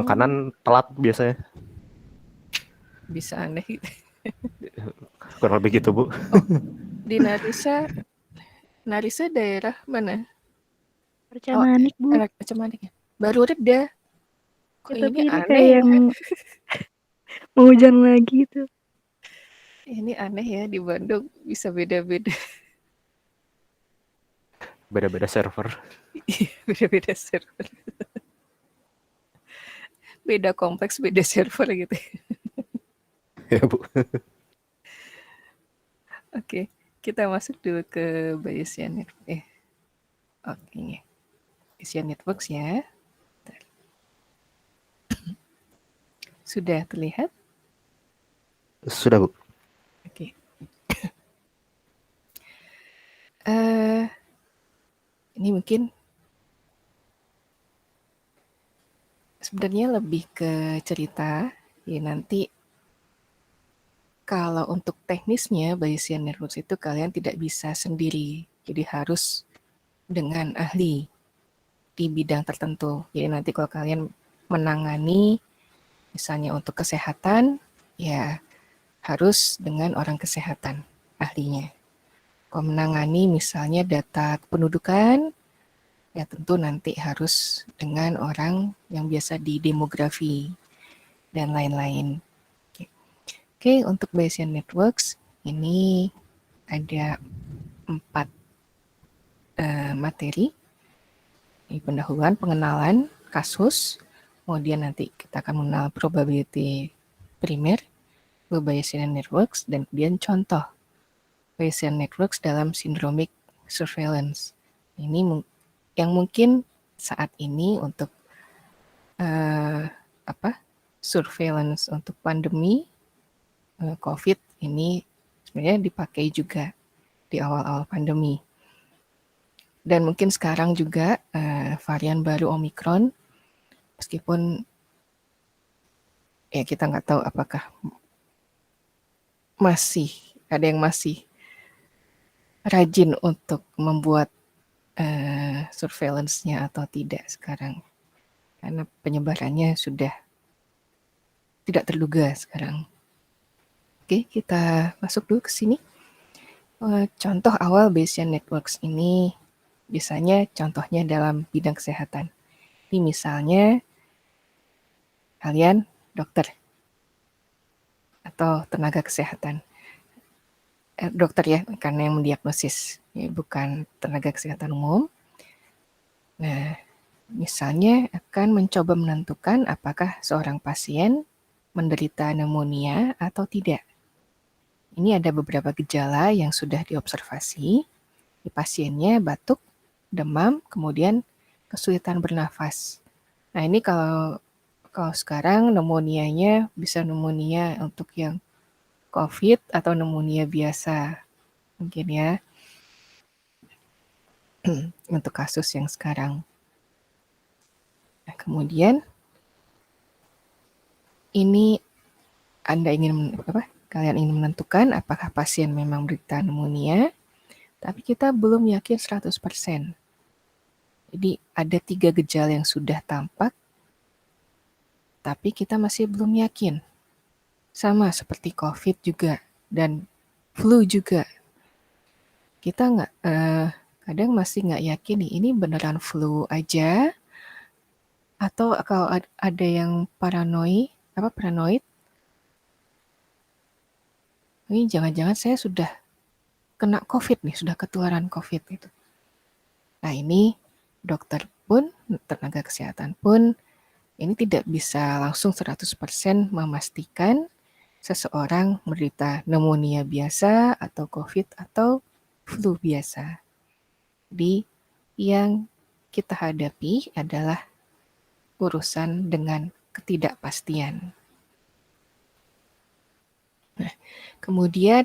makanan telat biasanya. Bisa aneh gitu. Kurang lebih gitu, Bu. Oh, di Narisa daerah mana? Oh, Percamanik, Bu. anak Pecemanik ya? Baru reda. Ya, Kok tapi ini ini aneh kayak ya? yang mau hujan lagi tuh. Ini aneh ya, di Bandung bisa beda-beda. Beda-beda server. Beda-beda server. Beda kompleks, beda server gitu. Ya, Bu. Oke, kita masuk dulu ke Bayesian Network. Oke, Bayesian Networks ya. Sudah terlihat? Sudah, Bu. Oke. Eh, ini mungkin sebenarnya lebih ke cerita. Ya nanti kalau untuk teknisnya Bayesian Networks itu kalian tidak bisa sendiri. Jadi harus dengan ahli di bidang tertentu. Jadi nanti kalau kalian menangani misalnya untuk kesehatan, ya harus dengan orang kesehatan ahlinya. Kalau menangani misalnya data kependudukan, ya tentu nanti harus dengan orang yang biasa di demografi dan lain-lain. Oke, untuk Bayesian Networks ini ada 4 materi. Ini pendahuluan, pengenalan, kasus, kemudian nanti kita akan mengenal probability primer, Bayesian Networks, dan kemudian contoh Bayesian Networks dalam syndromic surveillance. Ini yang mungkin saat ini untuk surveillance untuk pandemi COVID ini sebenarnya dipakai juga di awal-awal pandemi. Dan mungkin sekarang juga varian baru Omicron, meskipun ya kita nggak tahu apakah masih ada yang masih rajin untuk membuat surveillance-nya atau tidak sekarang. Karena penyebarannya sudah tidak terduga sekarang. Oke, kita masuk dulu ke sini. Contoh awal Bayesian Networks ini biasanya contohnya dalam bidang kesehatan. Ini misalnya kalian dokter atau tenaga kesehatan. Dokter ya, karena yang mendiagnosis, ya, bukan tenaga kesehatan umum. Nah, misalnya akan mencoba menentukan apakah seorang pasien menderita pneumonia atau tidak. Ini ada beberapa gejala yang sudah diobservasi. Di pasiennya batuk, demam, kemudian kesulitan bernafas. Nah, ini kalau sekarang pneumonia-nya bisa pneumonia untuk yang COVID atau pneumonia biasa. Mungkin ya. Untuk kasus yang sekarang. Nah, kemudian ini kalian ingin menentukan apakah pasien memang menderita pneumonia, tapi kita belum yakin 100%. Jadi ada 3 gejala yang sudah tampak, tapi kita masih belum yakin. Sama seperti COVID juga dan flu juga. Kita kadang masih nggak yakin nih, ini beneran flu aja atau kalau ada yang paranoid, ini jangan-jangan saya sudah kena COVID nih, sudah ketularan COVID gitu. Nah, ini dokter pun, tenaga kesehatan pun, ini tidak bisa langsung 100% memastikan seseorang menderita pneumonia biasa atau COVID atau flu biasa. Jadi, yang kita hadapi adalah urusan dengan ketidakpastian. Nah, kemudian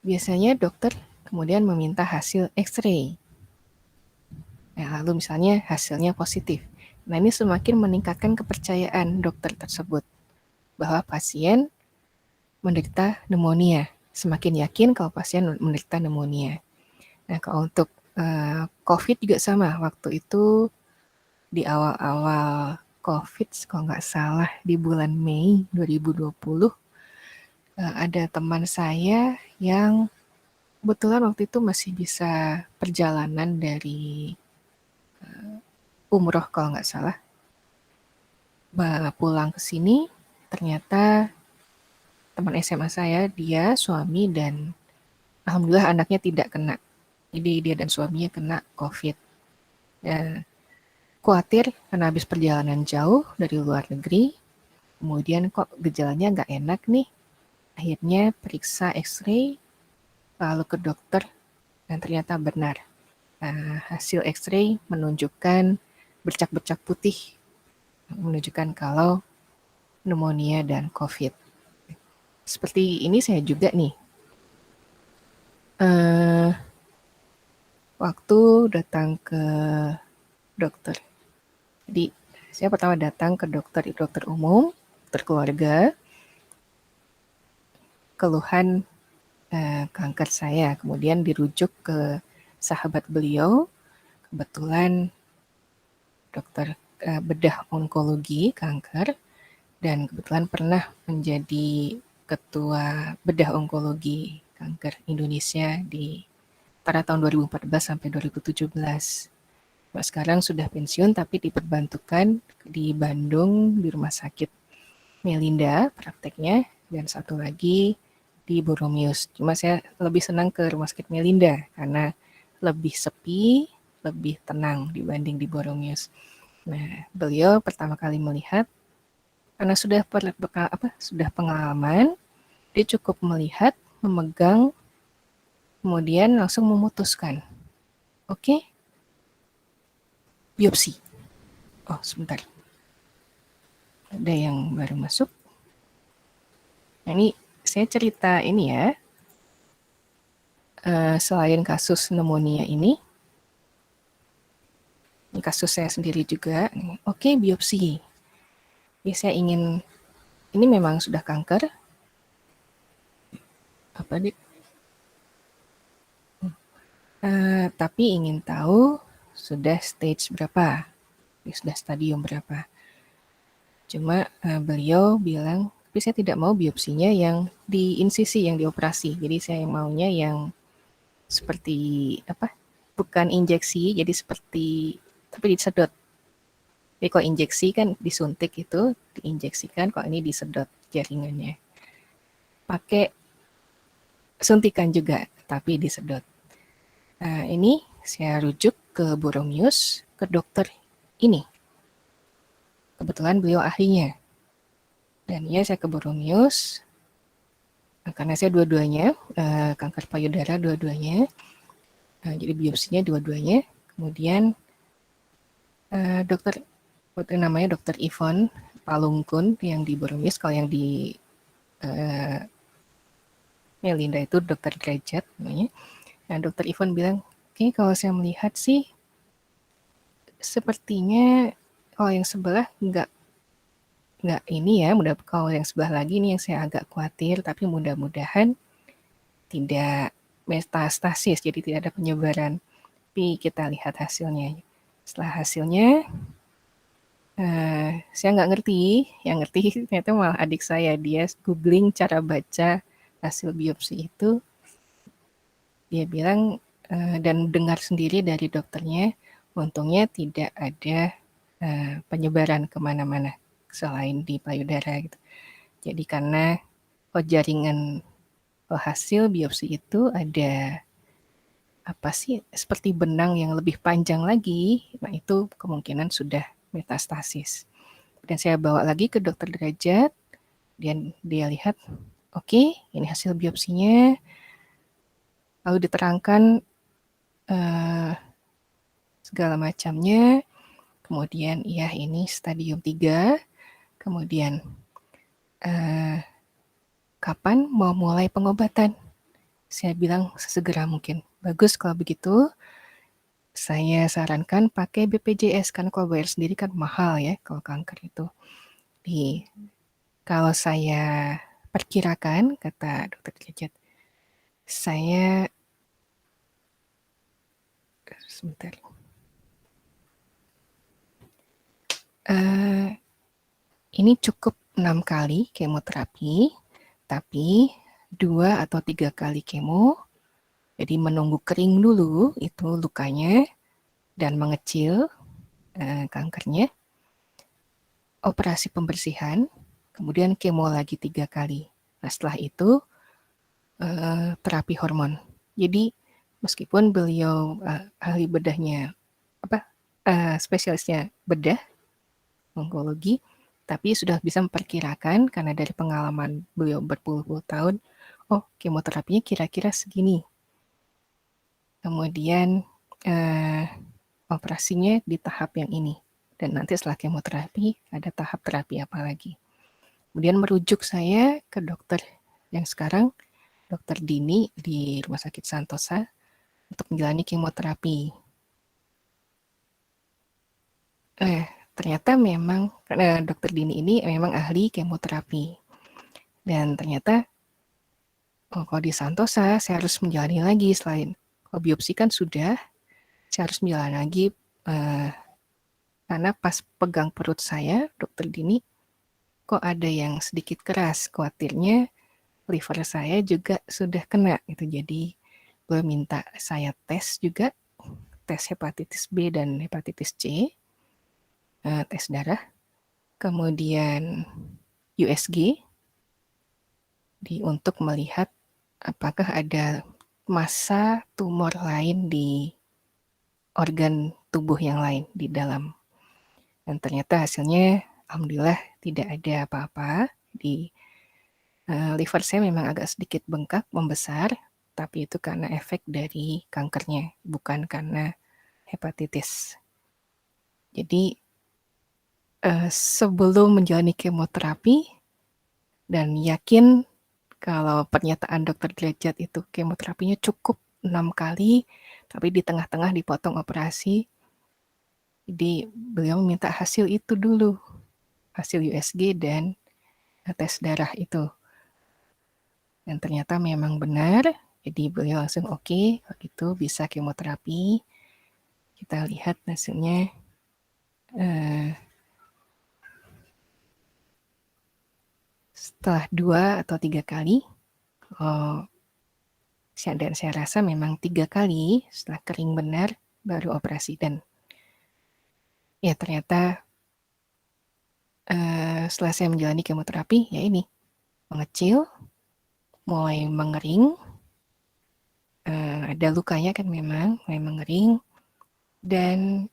biasanya dokter kemudian meminta hasil X-ray. Nah, lalu misalnya hasilnya positif. Nah, ini semakin meningkatkan kepercayaan dokter tersebut bahwa pasien menderita pneumonia. Semakin yakin kalau pasien menderita pneumonia. Nah, kalau untuk COVID juga sama. Waktu itu di awal-awal COVID, kalau nggak salah di bulan Mei 2020, ada teman saya yang kebetulan waktu itu masih bisa perjalanan dari umroh kalau nggak salah, pulang ke sini, ternyata teman SMA saya, dia suami dan alhamdulillah anaknya tidak kena. Jadi dia dan suaminya kena COVID. Ya, khawatir karena habis perjalanan jauh dari luar negeri, kemudian kok gejalanya nggak enak nih. Akhirnya periksa X-ray, lalu ke dokter, dan ternyata benar. Hasil X-ray menunjukkan bercak-bercak putih, menunjukkan kalau pneumonia dan COVID. Seperti ini saya juga nih, waktu datang ke dokter. Jadi saya pertama datang ke dokter umum, dokter keluarga, keluhan kanker saya, kemudian dirujuk ke sahabat beliau, kebetulan dokter bedah onkologi kanker, dan kebetulan pernah menjadi ketua bedah onkologi kanker Indonesia di antara tahun 2014 sampai 2017. Sekarang sudah pensiun tapi diperbantukan di Bandung di Rumah Sakit Melinda prakteknya, dan satu lagi di Boromius. Cuma saya lebih senang ke Rumah Sakit Melinda karena lebih sepi, lebih tenang dibanding di Boromius. Nah, beliau pertama kali melihat karena sudah pengalaman, dia cukup melihat, memegang, kemudian langsung memutuskan. Oke, biopsi. Oh, sebentar. Ada yang baru masuk. Nah, ini saya cerita ini ya. Selain kasus pneumonia ini kasus saya sendiri juga. Oke, biopsi. Ya, saya ingin, ini memang sudah kanker. Apa dik? Tapi ingin tahu sudah stage berapa, sudah stadium berapa. Cuma beliau bilang, tapi saya tidak mau biopsinya yang di insisi, yang dioperasi. Jadi saya maunya yang seperti apa? Bukan injeksi, jadi seperti tapi disedot. Jadi kalau injeksi kan disuntik itu, diinjeksikan, kalau ini disedot jaringannya. Pakai suntikan juga, tapi disedot. Nah, ini saya rujuk ke Boromius, ke dokter ini. Kebetulan beliau ahlinya. Dan ya saya ke Boromius, karena saya dua-duanya, kanker payudara dua-duanya, jadi biopsinya dua-duanya. Kemudian dokter, namanya dokter Ivon Palungkun yang di Boromius, kalau yang di Melinda itu dokter Derajat namanya. Nah, dokter Ivon bilang, oke, kalau saya melihat sih, sepertinya kalau yang sebelah nggak ini ya, kalau yang sebelah lagi nih yang saya agak khawatir, tapi mudah-mudahan tidak metastasis, jadi tidak ada penyebaran. Tapi kita lihat hasilnya. Setelah hasilnya, saya nggak ngerti, yang ngerti ternyata malah adik saya, dia googling cara baca hasil biopsi itu, dia bilang dan dengar sendiri dari dokternya, untungnya tidak ada penyebaran kemana-mana selain di payudara gitu. Jadi karena jaringan hasil biopsi itu ada apa sih, seperti benang yang lebih panjang lagi, nah itu kemungkinan sudah metastasis. Dan saya bawa lagi ke dokter Derajat, dan dia lihat, oke, ini hasil biopsinya, lalu diterangkan segala macamnya, kemudian ya ini stadium 3, kemudian kapan mau mulai pengobatan? Saya bilang sesegera mungkin. Bagus kalau begitu, saya sarankan pakai BPJS, kan kalau bayar sendiri kan mahal ya kalau kanker itu. Kalau saya perkirakan, kata dokter Derajat, saya sebentar. Ini cukup 6 kali kemoterapi, tapi 2 atau 3 kali kemo, jadi menunggu kering dulu itu lukanya dan mengecil kankernya, operasi pembersihan, kemudian kemo lagi 3 kali. Nah setelah itu terapi hormon. Jadi meskipun beliau ahli bedahnya spesialisnya bedah onkologi, tapi sudah bisa memperkirakan karena dari pengalaman beliau berpuluh-puluh tahun, oh kemoterapinya kira-kira segini. Kemudian operasinya di tahap yang ini. Dan nanti setelah kemoterapi ada tahap terapi apa lagi. Kemudian merujuk saya ke dokter yang sekarang, Dokter Dini di Rumah Sakit Santosa untuk menjalani kemoterapi. Ternyata memang Dokter Dini ini memang ahli kemoterapi. Dan ternyata kalau di Santosa saya harus menjalani lagi selain kalau biopsi kan sudah, saya harus menjalani lagi karena pas pegang perut saya, Dokter Dini, kok ada yang sedikit keras, khawatirnya liver saya juga sudah kena gitu. Jadi beliau minta saya tes juga, tes hepatitis B dan hepatitis C, tes darah, kemudian USG untuk melihat apakah ada massa tumor lain di organ tubuh yang lain di dalam. Dan ternyata hasilnya alhamdulillah tidak ada apa-apa. Di liver saya memang agak sedikit bengkak, membesar, tapi itu karena efek dari kankernya, bukan karena hepatitis. Jadi sebelum menjalani kemoterapi dan yakin kalau pernyataan dokter Derajat itu kemoterapinya cukup 6 kali, tapi di tengah-tengah dipotong operasi. Jadi beliau meminta hasil itu dulu, hasil USG dan tes darah itu. Dan ternyata memang benar, jadi beliau langsung oke, kalau gitu bisa kemoterapi. Kita lihat hasilnya. Setelah 2 atau 3 kali, dan saya rasa memang 3 kali setelah kering benar baru operasi. Dan ya ternyata setelah saya menjalani kemoterapi, ya ini mengecil, mulai mengering, ada lukanya kan memang mulai mengering, dan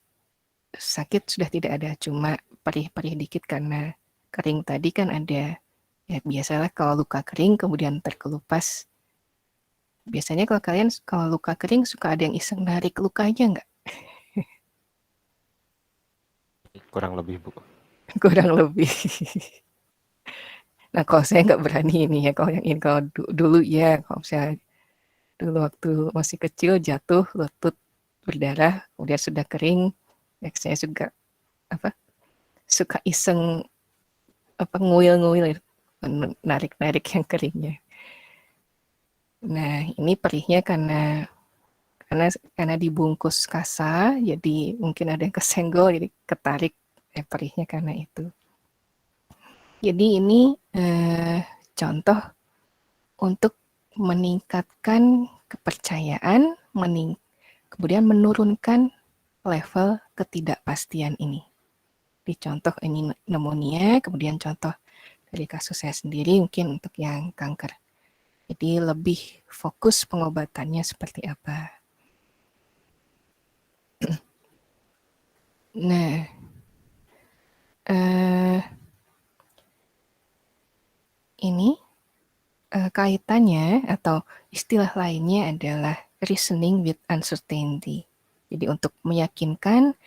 sakit sudah tidak ada, cuma perih-perih dikit karena kering tadi kan ada, ya biasalah kalau luka kering kemudian terkelupas. Biasanya kalau kalian kalau luka kering suka ada yang iseng narik lukanya nggak? Kurang lebih, Bu. Kurang lebih. Nah kalau saya nggak berani ini ya, kalau yang ini kalau dulu ya, kalau misalnya dulu waktu masih kecil jatuh lutut berdarah, kemudian sudah kering, ya saya juga suka iseng nguil-nguil, narik-narik yang keringnya. Nah ini perihnya karena dibungkus kasa, jadi mungkin ada yang kesenggol, jadi ketarik perihnya karena itu. Jadi ini contoh untuk meningkatkan kepercayaan, kemudian menurunkan level ketidakpastian ini. Di contoh ini pneumonia, kemudian contoh dari kasus saya sendiri mungkin untuk yang kanker. Jadi lebih fokus pengobatannya seperti apa. Nah, ini kaitannya atau istilah lainnya adalah reasoning with uncertainty. Jadi untuk meyakinkan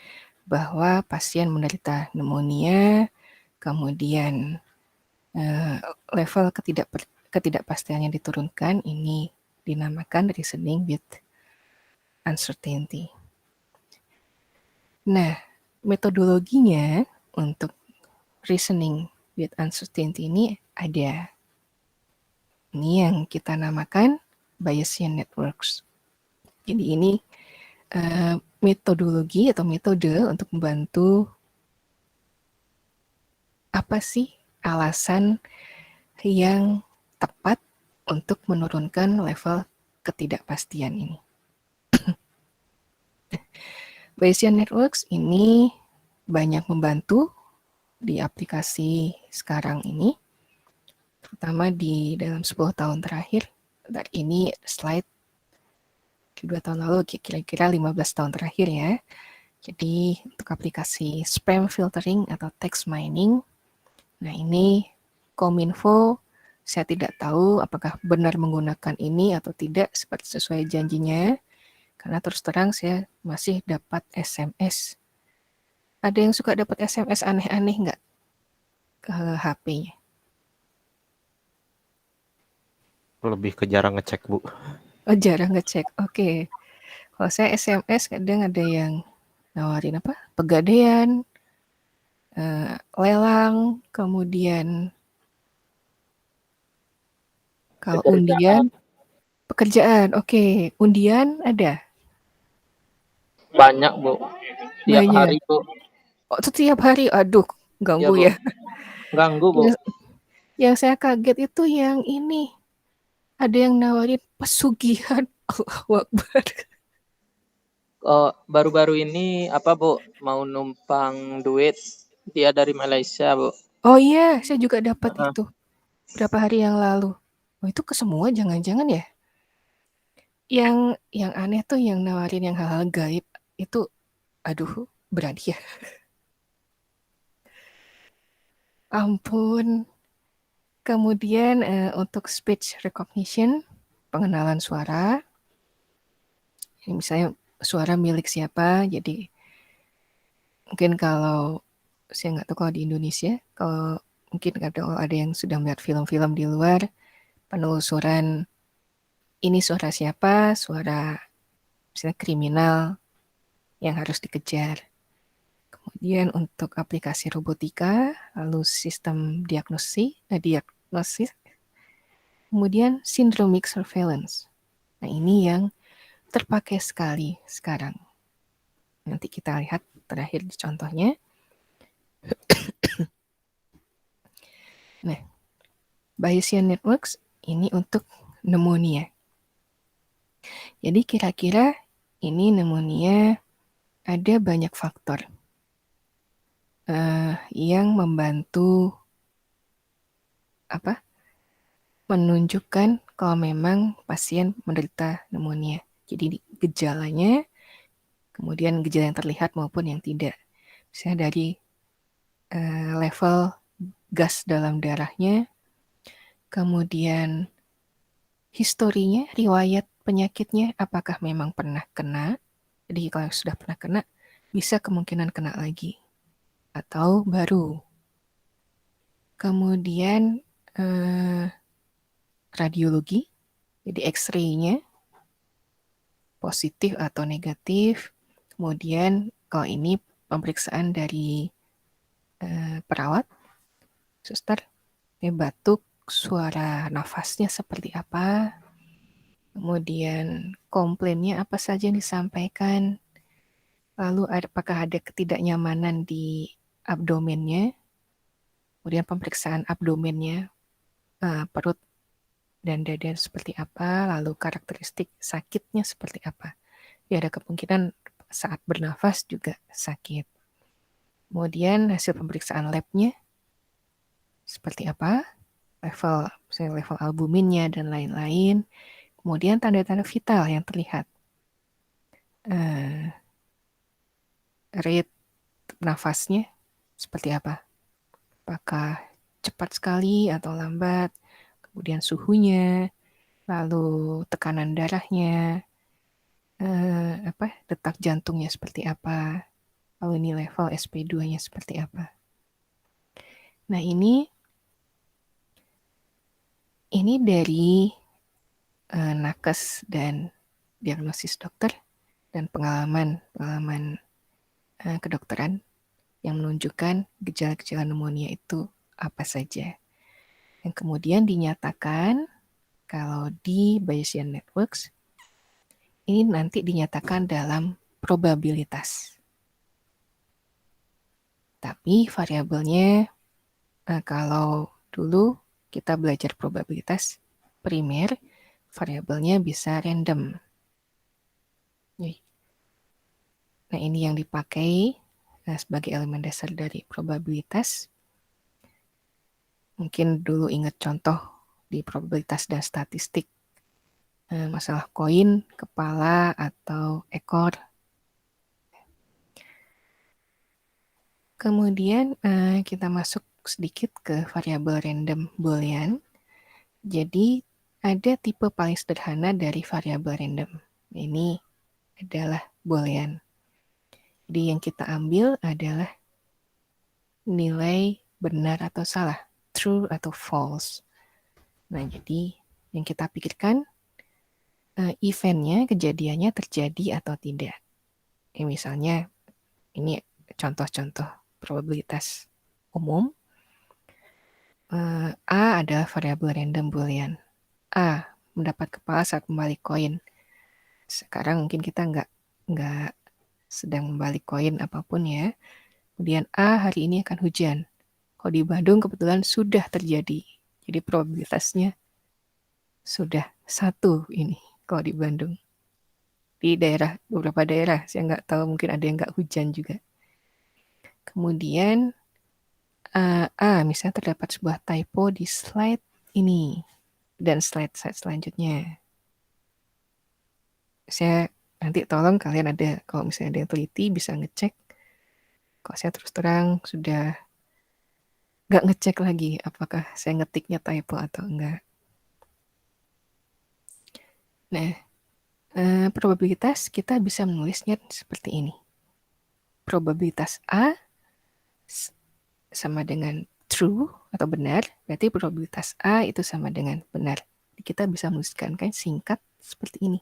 bahwa pasien menderita pneumonia, kemudian level ketidakpastiannya diturunkan, ini dinamakan reasoning with uncertainty. Nah, metodologinya untuk reasoning with uncertainty ini ada. Ini yang kita namakan Bayesian networks. Jadi ini metodologi atau metode untuk membantu apa sih alasan yang tepat untuk menurunkan level ketidakpastian ini. Bayesian Networks ini banyak membantu di aplikasi sekarang ini, terutama di dalam 10 tahun terakhir. Dan ini slide 2 tahun lalu, kira-kira 15 tahun terakhir ya. Jadi untuk aplikasi spam filtering atau text mining, nah ini Kominfo, saya tidak tahu apakah benar menggunakan ini atau tidak seperti sesuai janjinya, karena terus terang saya masih dapat SMS. Ada yang suka dapat SMS aneh-aneh nggak ke HP-nya? Lebih ke jarang ngecek, Bu. Oh, jarang ngecek. Oke. Kalau saya SMS kadang ada yang nawarin apa? Pegadaian, lelang, kemudian kalau undian, pekerjaan. Oke, undian ada Banyak, Bu. Tiap banyak. hari, Bu. Oh, itu tiap hari. Aduh, Iya, ganggu Bu. ya. Ganggu, Bu. Yang saya kaget itu yang ini. Ada yang nawarin pesugihan. Allahu Akbar. Oh, baru-baru ini apa, Bu? Mau numpang duit. Dia dari Malaysia, Bu. Oh iya, saya juga dapat Heeh. itu. Berapa hari yang lalu. Oh, itu ke semua jangan-jangan ya? Yang aneh tuh yang nawarin yang hal-hal gaib. Itu, aduh, berani ya. Ampun. Kemudian untuk speech recognition, pengenalan suara. Ini misalnya suara milik siapa, jadi mungkin kalau saya nggak tahu kalau di Indonesia, kalau mungkin ada yang sudah melihat film-film di luar, penelusuran ini suara siapa, suara misalnya kriminal yang harus dikejar. Kemudian untuk aplikasi robotika, lalu sistem diagnosis, kemudian syndromic surveillance. Nah, ini yang terpakai sekali sekarang. Nanti kita lihat terakhir di contohnya. Nah, Bayesian Networks ini untuk pneumonia. Jadi kira-kira ini pneumonia ada banyak faktor yang membantu menunjukkan kalau memang pasien menderita pneumonia. Jadi gejalanya, kemudian gejala yang terlihat maupun yang tidak. Misalnya dari level gas dalam darahnya, kemudian historinya, riwayat penyakitnya, apakah memang pernah kena. Jadi kalau sudah pernah kena, bisa kemungkinan kena lagi. Atau baru. Kemudian radiologi, jadi X-ray-nya, positif atau negatif. Kemudian kalau ini pemeriksaan dari perawat, suster, batuk, suara nafasnya seperti apa, kemudian komplainnya apa saja yang disampaikan, lalu apakah ada ketidaknyamanan di abdomennya, kemudian pemeriksaan abdomennya, perut dan dada seperti apa, lalu karakteristik sakitnya seperti apa. Ya, ada kemungkinan saat bernafas juga sakit. Kemudian hasil pemeriksaan labnya seperti apa, level albuminnya dan lain-lain. Kemudian tanda-tanda vital yang terlihat, rate nafasnya seperti apa, apakah cepat sekali atau lambat, kemudian suhunya, lalu tekanan darahnya, detak jantungnya seperti apa, lalu ini level SP2-nya seperti apa. Nah, ini dari nakes dan diagnosis dokter dan pengalaman kedokteran yang menunjukkan gejala-gejala pneumonia itu apa saja. Yang kemudian dinyatakan kalau di Bayesian Networks ini nanti dinyatakan dalam probabilitas. Tapi variabelnya Kalau dulu kita belajar probabilitas primer, variabelnya bisa random. Nah, ini yang dipakai sebagai elemen dasar dari probabilitas. Mungkin dulu ingat contoh di probabilitas dan statistik. Masalah koin, kepala, atau ekor. Kemudian kita masuk sedikit ke variabel random boolean. Jadi ada tipe paling sederhana dari variabel random. Ini adalah boolean. Jadi yang kita ambil adalah nilai benar atau salah, true atau false. Nah, jadi yang kita pikirkan eventnya, kejadiannya terjadi atau tidak. Misalnya, ini contoh-contoh probabilitas umum. A adalah variabel random boolean. A mendapat kepala saat membalik koin. Sekarang mungkin kita nggak sedang membalik koin apapun ya. Kemudian A hari ini akan hujan. Kalau di Bandung kebetulan sudah terjadi. Jadi probabilitasnya sudah 1 ini kalau di Bandung. Di beberapa daerah, saya nggak tahu, mungkin ada yang nggak hujan juga. Kemudian misalnya terdapat sebuah typo di slide ini dan slide selanjutnya. Saya nanti tolong kalian kalau misalnya ada yang teliti bisa ngecek. Kalau saya terus terang sudah nggak ngecek lagi apakah saya ngetiknya typo atau enggak. Nah, probabilitas kita bisa menulisnya seperti ini. Probabilitas A sama dengan true atau benar, berarti probabilitas A itu sama dengan benar. Jadi kita bisa menuliskan kan singkat seperti ini.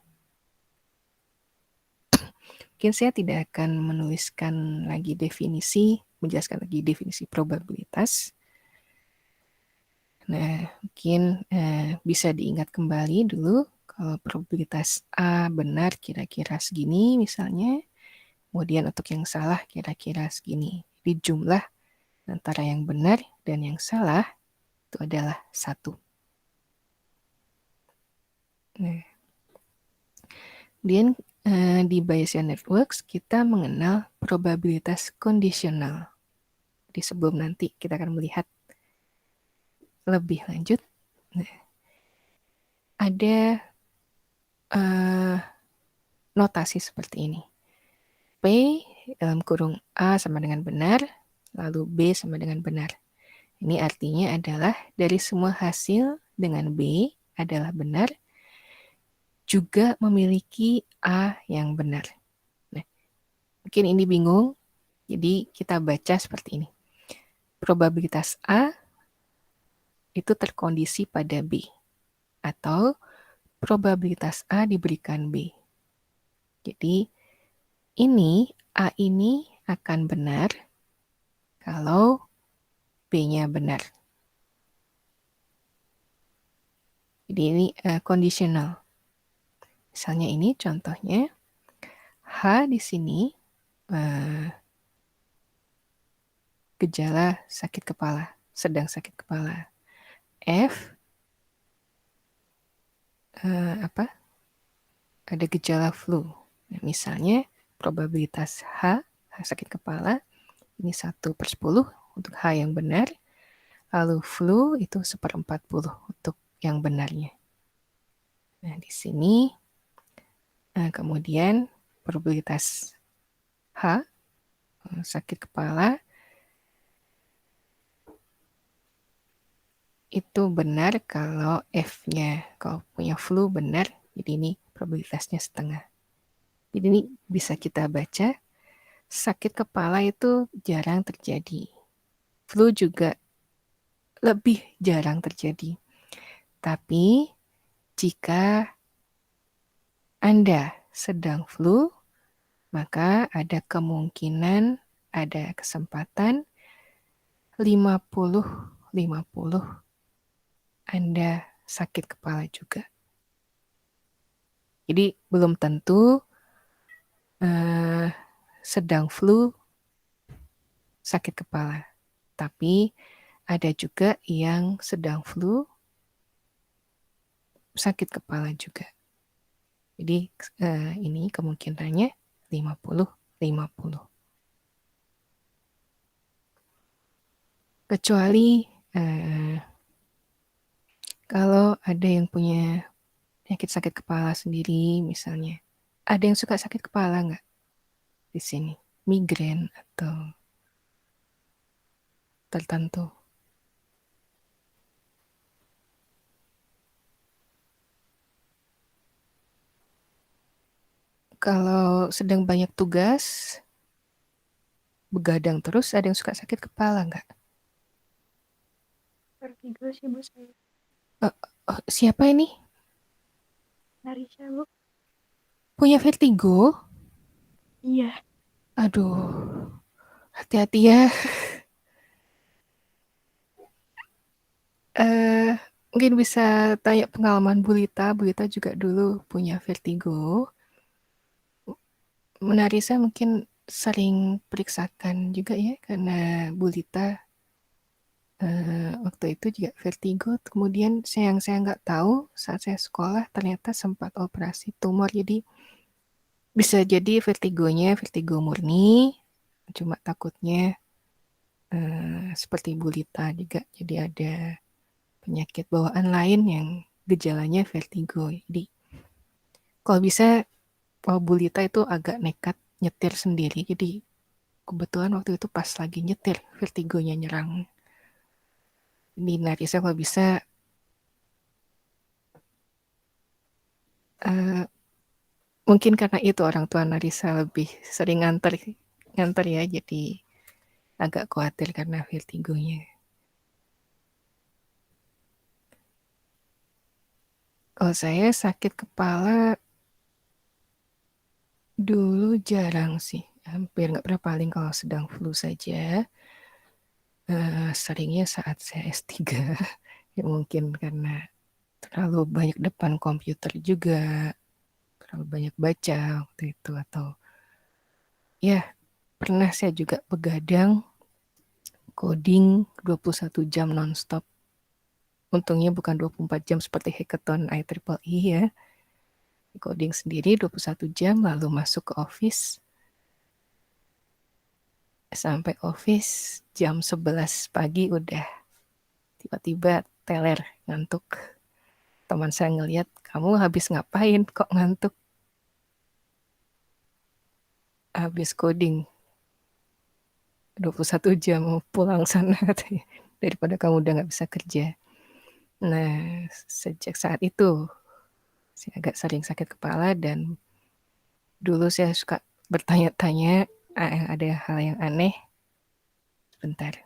Mungkin saya tidak akan menuliskan lagi menjelaskan lagi definisi probabilitas. Nah, mungkin bisa diingat kembali dulu kalau probabilitas A benar kira-kira segini misalnya, kemudian untuk yang salah kira-kira segini. Jadi jumlah antara yang benar dan yang salah itu adalah 1. Nah, kemudian di Bayesian Networks kita mengenal probabilitas kondisional. Jadi sebelum nanti kita akan melihat lebih lanjut, ada notasi seperti ini. P dalam kurung A sama dengan benar, lalu B sama dengan benar. Ini artinya adalah dari semua hasil dengan B adalah benar, juga memiliki A yang benar. Nah, mungkin ini bingung, jadi kita baca seperti ini. Probabilitas A itu terkondisi pada B, atau probabilitas A diberikan B. Jadi, A ini akan benar kalau B-nya benar. Jadi ini kondisional. Misalnya ini contohnya, H di sini gejala sakit kepala, sedang sakit kepala. F ada gejala flu. Nah, misalnya probabilitas H sakit kepala ini 1/10 untuk H yang benar, lalu flu itu 1/40 untuk yang benarnya. Nah, di sini kemudian probabilitas H sakit kepala itu benar kalau F-nya, kalau punya flu benar, jadi ini probabilitasnya setengah. Jadi ini bisa kita baca, sakit kepala itu jarang terjadi. Flu juga lebih jarang terjadi. Tapi jika Anda sedang flu, maka ada kemungkinan, ada kesempatan 50-50 Anda sakit kepala juga. Jadi belum tentu sedang flu sakit kepala. Tapi Ada juga yang sedang flu, sakit kepala juga. Jadi ini kemungkinannya 50-50. Kecuali kalau ada yang punya penyakit sakit kepala sendiri misalnya. Ada yang suka sakit kepala nggak di sini? Migrain atau tertentu? Kalau sedang banyak tugas, begadang terus, ada yang suka sakit kepala nggak? Vertigo sih Bu saya. Oh, siapa ini? Narisha Bu. Punya vertigo? Iya. Aduh, hati-hati ya. Mungkin bisa tanya pengalaman Bu Lita. Bu Lita juga dulu punya vertigo. Menarisa mungkin sering periksakan juga ya, karena Bu Lita waktu itu juga vertigo. Kemudian yang saya nggak tahu saat saya sekolah ternyata sempat operasi tumor. Jadi bisa jadi vertigonya vertigo murni, cuma takutnya seperti Bu Lita juga. Jadi ada penyakit bawaan lain yang gejalanya vertigo. Jadi kalau bisa, Bu Lita itu agak nekat nyetir sendiri. Jadi kebetulan waktu itu pas lagi nyetir, vertigonya nyerang. Di Narisa kalau bisa mungkin karena itu orang tua Narisa lebih sering nganter ya, jadi agak khawatir karena vertigonya. Kalau saya sakit kepala dulu jarang sih, hampir nggak pernah, paling kalau sedang flu saja. Seringnya saat saya S3, ya mungkin karena terlalu banyak depan komputer juga, terlalu banyak baca waktu itu, atau ya pernah saya juga begadang coding 21 jam nonstop. Untungnya bukan 24 jam seperti hackathon IEEE ya. Coding sendiri 21 jam, lalu masuk ke office. Sampai office jam 11 pagi udah tiba-tiba teler ngantuk. Teman saya ngeliat, kamu habis ngapain kok ngantuk? Habis coding 21 jam, mau pulang sana daripada kamu udah gak bisa kerja. Nah, sejak saat itu saya agak sering sakit kepala, dan dulu saya suka bertanya-tanya, ada hal yang aneh. Bentar,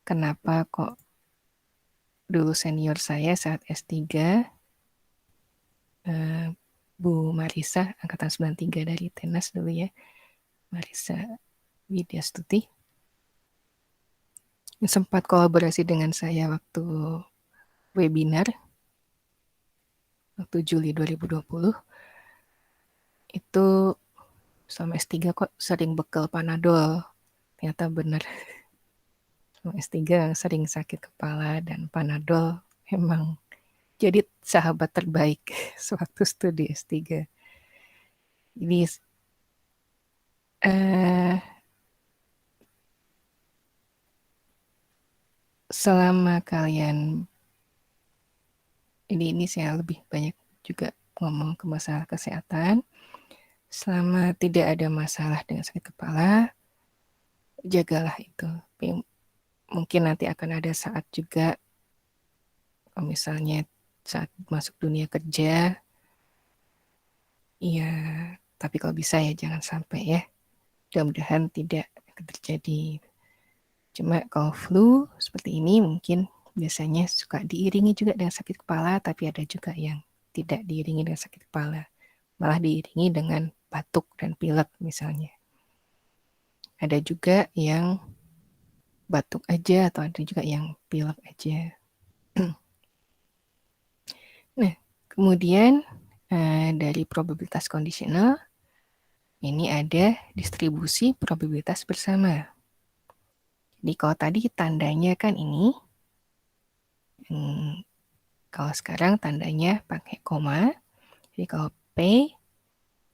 kenapa kok dulu senior saya saat S3, Bu Marisa, angkatan 93 dari Tenas dulu ya, Marisa Widyastuti, sempat kolaborasi dengan saya waktu webinar, waktu Juli 2020, itu sama S3 kok sering bekal Panadol. Ternyata benar, sama S3 sering sakit kepala, dan Panadol emang jadi sahabat terbaik sewaktu studi S3. Jadi selama kalian ini saya lebih banyak juga ngomong ke masalah kesehatan. Selama tidak ada masalah dengan sakit kepala, jagalah itu. Mungkin nanti akan ada saat juga, misalnya saat masuk dunia kerja, ya, tapi kalau bisa ya jangan sampai ya. Mudah-mudahan tidak terjadi. Cuma kalau flu seperti ini mungkin biasanya suka diiringi juga dengan sakit kepala, tapi ada juga yang tidak diiringi dengan sakit kepala, malah diiringi dengan batuk dan pilek misalnya. Ada juga yang batuk aja, atau ada juga yang pilek aja. Nah, kemudian dari probabilitas kondisional, ini ada distribusi probabilitas bersama. Jadi kalau tadi tandanya kan ini, kalau sekarang tandanya pakai koma. Jadi kalau P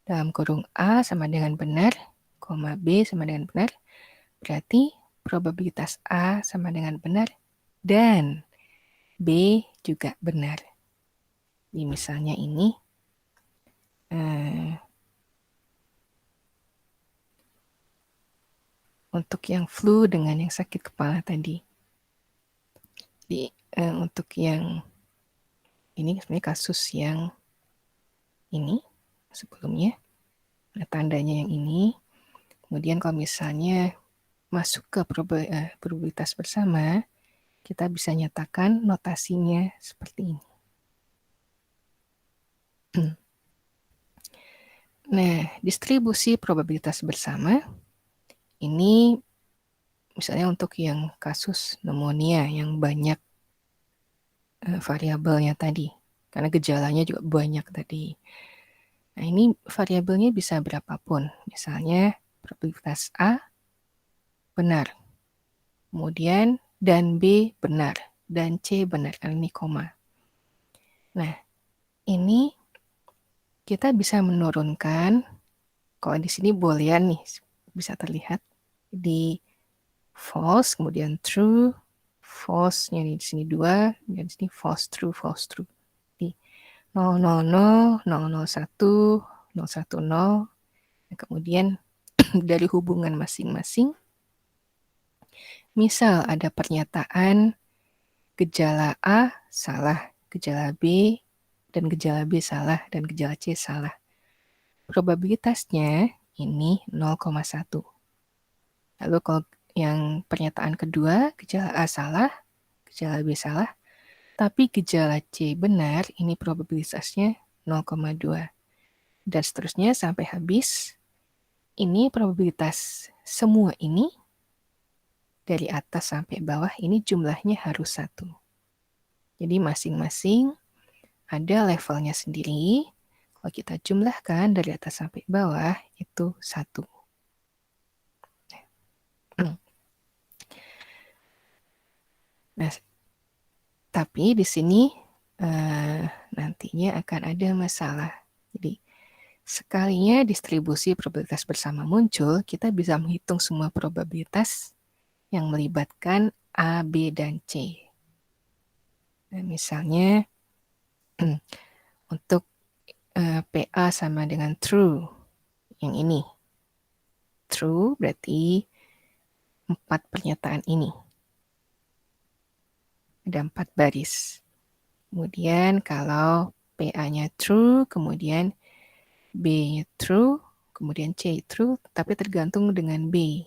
dalam kurung A sama dengan benar, koma B sama dengan benar, berarti probabilitas A sama dengan benar dan B juga benar. Jadi misalnya ini, untuk yang flu dengan yang sakit kepala tadi. Jadi untuk yang ini sebenarnya kasus yang ini sebelumnya. Nah, tandanya yang ini. Kemudian kalau misalnya masuk ke probabilitas bersama, kita bisa nyatakan notasinya seperti ini. Nah, distribusi probabilitas bersama ini misalnya untuk yang kasus pneumonia yang banyak variabelnya tadi, karena gejalanya juga banyak tadi. Nah, ini variabelnya bisa berapapun. Misalnya probabilitas A benar, kemudian dan B benar, dan C benar, karena ini koma. Nah, ini kita bisa menurunkan, kalau di sini boolean nih, bisa terlihat di false, kemudian true, false-nya di sini 2, dan di sini false true, false true. Di 000, 001, 010, kemudian dari hubungan masing-masing, misal ada pernyataan gejala A salah, gejala B, dan gejala B salah, dan gejala C salah. Probabilitasnya ini 0,1. Lalu kalau yang pernyataan kedua, gejala A salah, gejala B salah, tapi gejala C benar, ini probabilitasnya 0,2. Dan seterusnya sampai habis. Ini probabilitas semua ini, dari atas sampai bawah, ini jumlahnya harus 1. Jadi masing-masing ada levelnya sendiri. Kalau kita jumlahkan dari atas sampai bawah, itu 1. Nah, tapi di sini nantinya akan ada masalah. Jadi, sekalinya distribusi probabilitas bersama muncul, kita bisa menghitung semua probabilitas yang melibatkan A, B, dan C. Nah, misalnya, untuk PA sama dengan true, yang ini. True berarti 4 pernyataan ini. Ada 4 baris. Kemudian kalau PA-nya true, kemudian B-nya true, kemudian C true, tapi tergantung dengan B.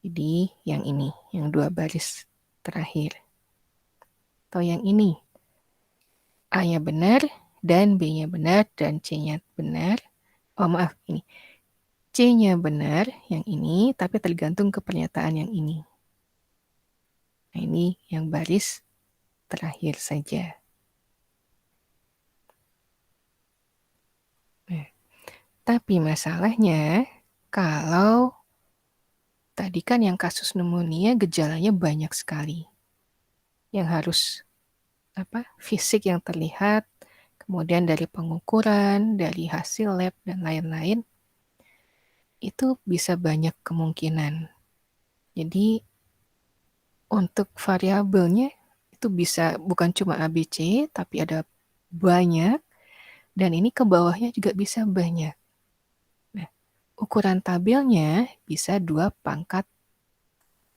Jadi yang ini, yang 2 baris terakhir. Atau yang ini, A-nya benar, dan B-nya benar, dan C-nya benar. Oh maaf, ini. C-nya benar, yang ini, tapi tergantung ke pernyataan yang ini. Nah, ini yang baris terakhir saja. Nah, tapi masalahnya, kalau tadi kan yang kasus pneumonia gejalanya banyak sekali. Yang harus fisik yang terlihat, kemudian dari pengukuran, dari hasil lab, dan lain-lain, itu bisa banyak kemungkinan. Jadi, untuk variabelnya itu bisa bukan cuma ABC, tapi ada banyak, dan ini ke bawahnya juga bisa banyak. Nah, ukuran tabelnya bisa 2 pangkat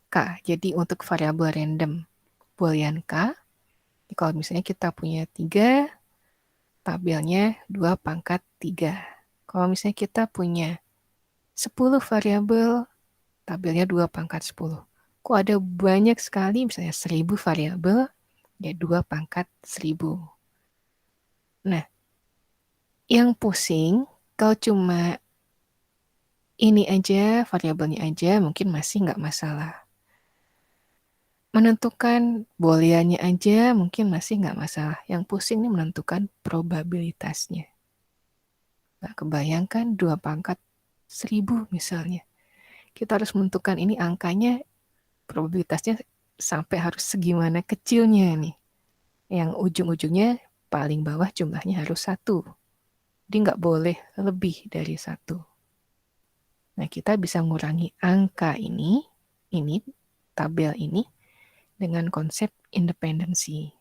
K. Jadi untuk variabel random boolean K, kalau misalnya kita punya 3, tabelnya 2 pangkat 3. Kalau misalnya kita punya 10 variabel, tabelnya 2 pangkat 10. Kok ada banyak sekali, misalnya 1000 variabel, ya 2 pangkat 1000. Nah, yang pusing, kalau cuma ini aja, variabelnya aja, mungkin masih nggak masalah. Menentukan booleannya aja, mungkin masih nggak masalah. Yang pusing ini menentukan probabilitasnya. Nggak kebayangkan 2 pangkat 1000 misalnya. kita harus menentukan ini angkanya, probabilitasnya sampai harus segimana kecilnya nih. Yang ujung-ujungnya paling bawah jumlahnya harus 1. Jadi nggak boleh lebih dari 1. Nah, kita bisa mengurangi angka ini, tabel ini, dengan konsep independensi.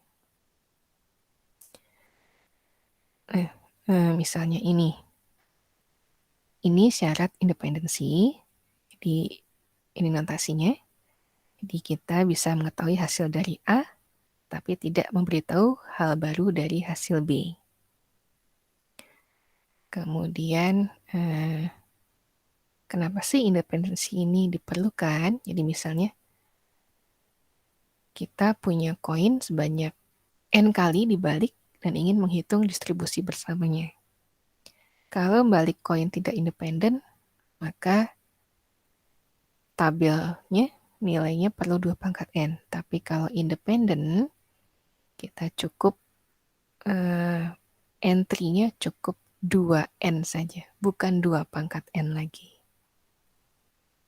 Misalnya ini syarat independensi. Jadi ini notasinya. Jadi kita bisa mengetahui hasil dari A, tapi tidak memberitahu hal baru dari hasil B. Kemudian, kenapa sih independensi ini diperlukan? Jadi misalnya, kita punya koin sebanyak N kali dibalik dan ingin menghitung distribusi bersamanya. Kalau balik koin tidak independen, maka tabelnya nilainya perlu 2 pangkat N. Tapi kalau independen, kita cukup entry-nya cukup 2N saja, bukan 2 pangkat N lagi.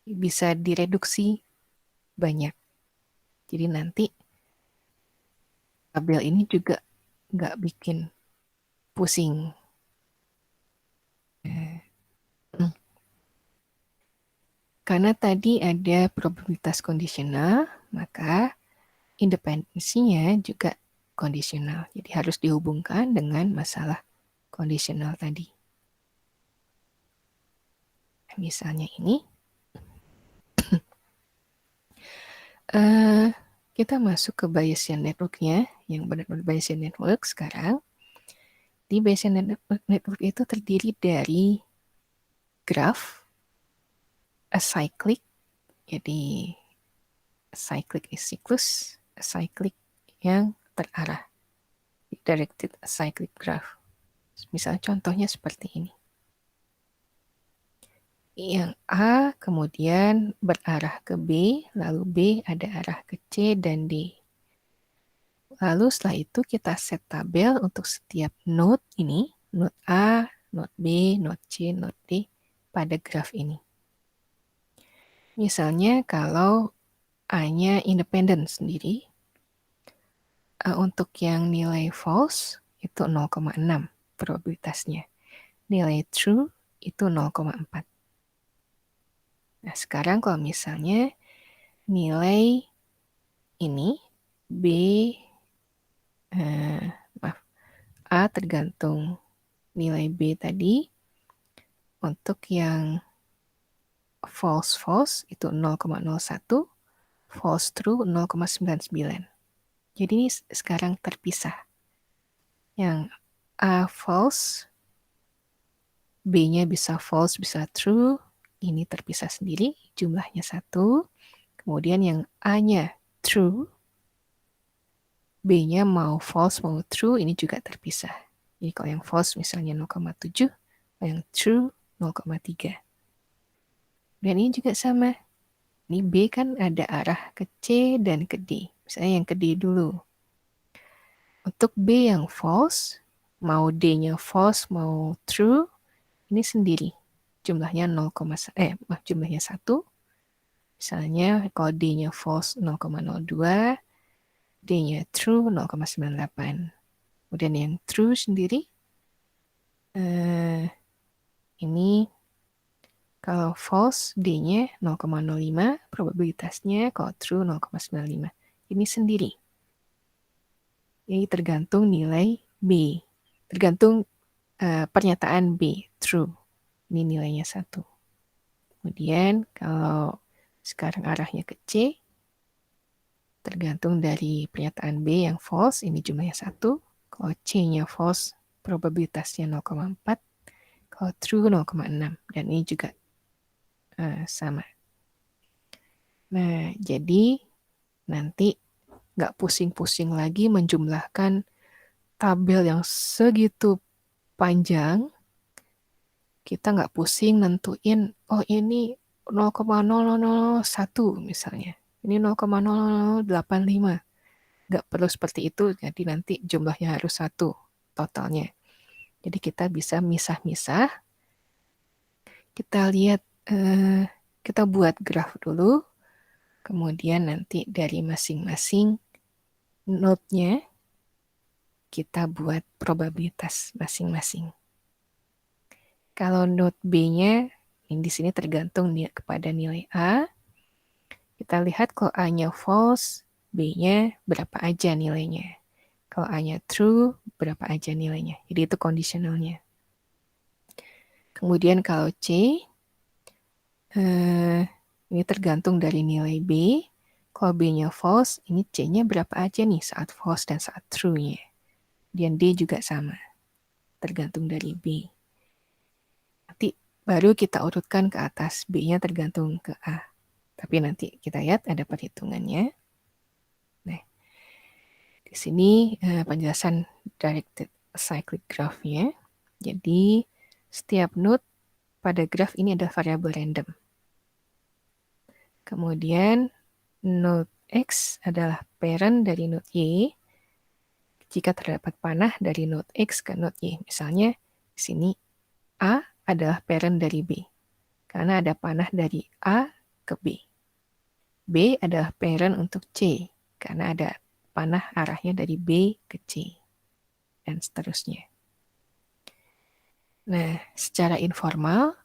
Bisa direduksi banyak. Jadi nanti tabel ini juga nggak bikin pusing. Karena tadi ada probabilitas kondisional, maka independensinya juga kondisional. Jadi harus dihubungkan dengan masalah kondisional tadi. Misalnya ini, kita masuk ke Bayesian network-nya, yang benar-benar Bayesian network sekarang. Di Bayesian network itu terdiri dari graph, acyclic, jadi acyclic is siklus, acyclic yang terarah, directed acyclic graph. Misalnya contohnya seperti ini. Yang A kemudian berarah ke B, lalu B ada arah ke C dan D. Lalu setelah itu kita set tabel untuk setiap node ini, node A, node B, node C, node D pada graf ini. Misalnya kalau A-nya independen sendiri, untuk yang nilai false itu 0,6 probabilitasnya. Nilai true itu 0,4. Nah, sekarang kalau misalnya nilai ini B, A tergantung nilai B tadi, untuk yang false itu 0,01, false true 0,99. Jadi ini sekarang terpisah. Yang A false, B-nya bisa false, bisa true, ini terpisah sendiri, jumlahnya 1. Kemudian yang A-nya true, B-nya mau false, mau true, ini juga terpisah. Jadi kalau yang false misalnya 0,7, kalau yang true 0,3. Dan ini juga sama. Ini B kan ada arah ke C dan ke D. Misalnya yang ke D dulu. Untuk B yang false, mau D-nya false, mau true, ini sendiri. Jumlahnya jumlahnya 1. Misalnya kalau D-nya false 0,02, D-nya true 0,98. Kemudian yang true sendiri, ini kalau false D-nya 0,05, probabilitasnya kalau true 0,95. Ini sendiri. Jadi tergantung nilai B. Tergantung pernyataan B, true. Ini nilainya 1. Kemudian kalau sekarang arahnya ke C, tergantung dari pernyataan B yang false, ini jumlahnya 1. Kalau C-nya false, probabilitasnya 0,4. Kalau true 0,6. Dan ini juga sama. Nah, jadi nanti nggak pusing-pusing lagi menjumlahkan tabel yang segitu panjang. Kita nggak pusing nentuin, oh ini 0,0001 misalnya. Ini 0,0085. Nggak perlu seperti itu, jadi nanti jumlahnya harus 1 totalnya. Jadi kita bisa misah-misah. Kita lihat kita buat graf dulu, kemudian nanti dari masing-masing node-nya kita buat probabilitas masing-masing. Kalau node B-nya, di sini tergantung kepada nilai A. Kita lihat kalau A-nya false, B-nya berapa aja nilainya. Kalau A-nya true, berapa aja nilainya. Jadi itu conditionalnya. Kemudian kalau C, ini tergantung dari nilai B. Kalau B-nya false, ini C-nya berapa aja nih saat false dan saat true-nya. Dan D juga sama, tergantung dari B. Nanti baru kita urutkan ke atas, B-nya tergantung ke A. Tapi nanti kita lihat ada perhitungannya. Nah, di sini penjelasan directed acyclic graph-nya. Jadi, setiap node pada graf ini adalah variabel random. Kemudian, node X adalah parent dari node Y jika terdapat panah dari node X ke node Y. Misalnya, di sini A adalah parent dari B, karena ada panah dari A ke B. B adalah parent untuk C, karena ada panah arahnya dari B ke C, dan seterusnya. Nah, secara informal,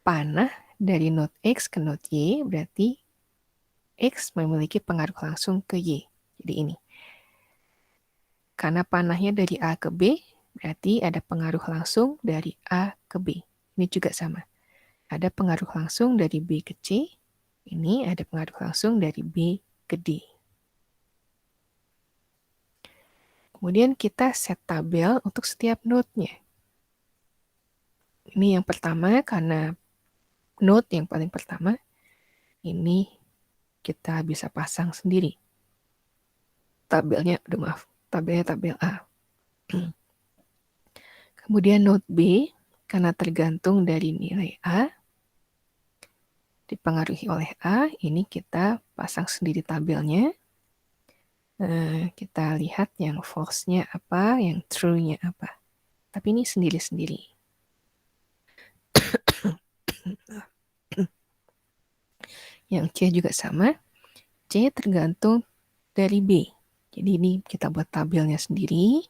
panah dari node X ke node Y berarti X memiliki pengaruh langsung ke Y. Jadi ini. Karena panahnya dari A ke B, berarti ada pengaruh langsung dari A ke B. Ini juga sama. Ada pengaruh langsung dari B ke C. Ini ada pengaruh langsung dari B ke D. Kemudian kita set tabel untuk setiap node-nya. Ini yang pertama, karena node yang paling pertama, ini kita bisa pasang sendiri. Tabelnya tabel A. Kemudian node B, karena tergantung dari nilai A, dipengaruhi oleh A, ini kita pasang sendiri tabelnya. Kita lihat yang false-nya apa, yang true-nya apa. Tapi ini sendiri-sendiri. Yang C juga sama. C tergantung dari B. Jadi ini kita buat tabelnya sendiri.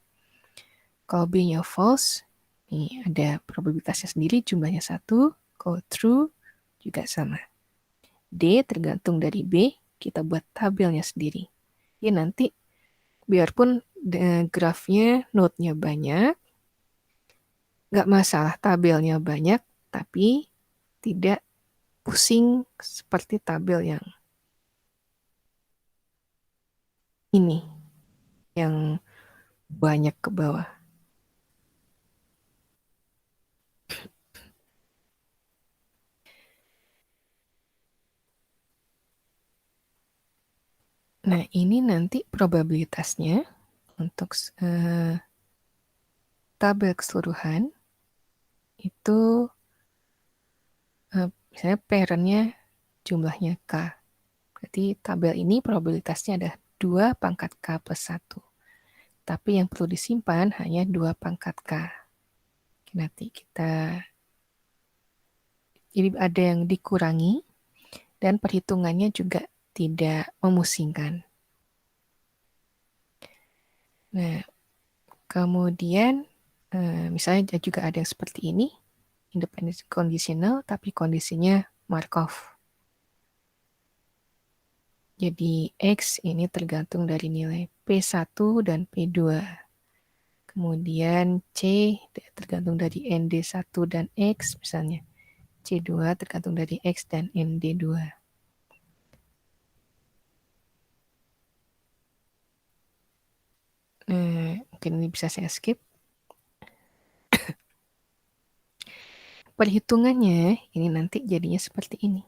Kalau B-nya false, ini ada probabilitasnya sendiri, jumlahnya 1. Kalau true, juga sama. D tergantung dari B, kita buat tabelnya sendiri. Ya nanti, biarpun grafnya, node-nya banyak, nggak masalah tabelnya banyak, tapi tidak pusing seperti tabel yang ini, yang banyak ke bawah. Nah, ini nanti probabilitasnya untuk tabel keseluruhan itu misalnya parent-nya jumlahnya K. Berarti tabel ini probabilitasnya ada 2 pangkat K plus 1. Tapi yang perlu disimpan hanya 2 pangkat K. Nanti jadi ada yang dikurangi dan perhitungannya juga tidak memusingkan. Nah, kemudian misalnya juga ada yang seperti ini, independent conditional, tapi kondisinya Markov. Jadi X ini tergantung dari nilai P1 dan P2. Kemudian C tergantung dari ND1 dan X misalnya. C2 tergantung dari X dan ND2. Mungkin ini bisa saya skip. Perhitungannya ini nanti jadinya seperti ini.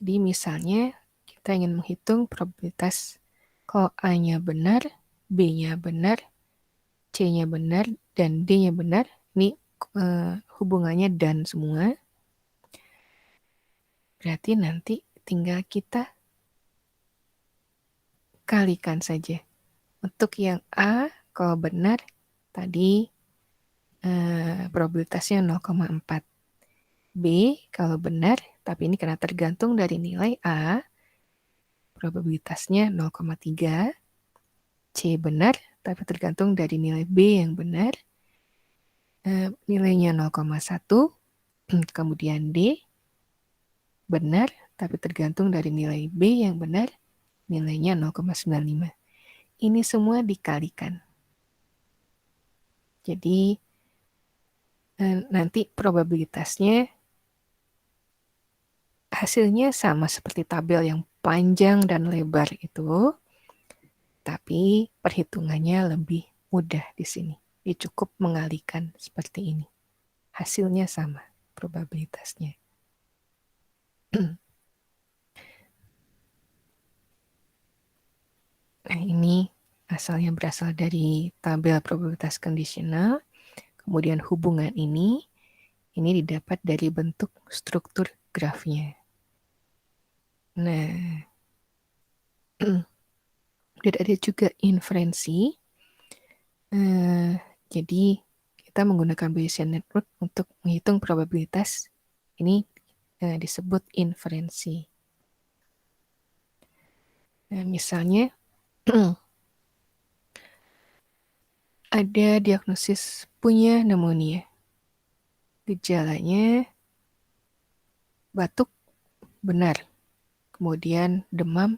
Jadi misalnya kita ingin menghitung probabilitas kalau A-nya benar, B-nya benar, C-nya benar, dan D-nya benar. Ini hubungannya dan semua. Berarti nanti tinggal kita kalikan saja. Untuk yang A, kalau benar, tadi probabilitasnya 0,4. B, kalau benar, Tapi ini karena tergantung dari nilai A, probabilitasnya 0,3. C benar, tapi tergantung dari nilai B yang benar. Nilainya 0,1. Kemudian D benar, tapi tergantung dari nilai B yang benar, nilainya 0,95. Ini semua dikalikan. Jadi nanti probabilitasnya hasilnya sama seperti tabel yang panjang dan lebar itu, tapi perhitungannya lebih mudah di sini. Dia cukup mengalihkan seperti ini. Hasilnya sama probabilitasnya. Nah, ini asalnya berasal dari tabel probabilitas kondisional. Kemudian hubungan ini didapat dari bentuk struktur grafnya. Nah, dan ada juga inferensi. Jadi kita menggunakan Bayesian network untuk menghitung probabilitas. Ini disebut inferensi. Nah, misalnya ada diagnosis punya pneumonia. Gejalanya batuk benar, kemudian demam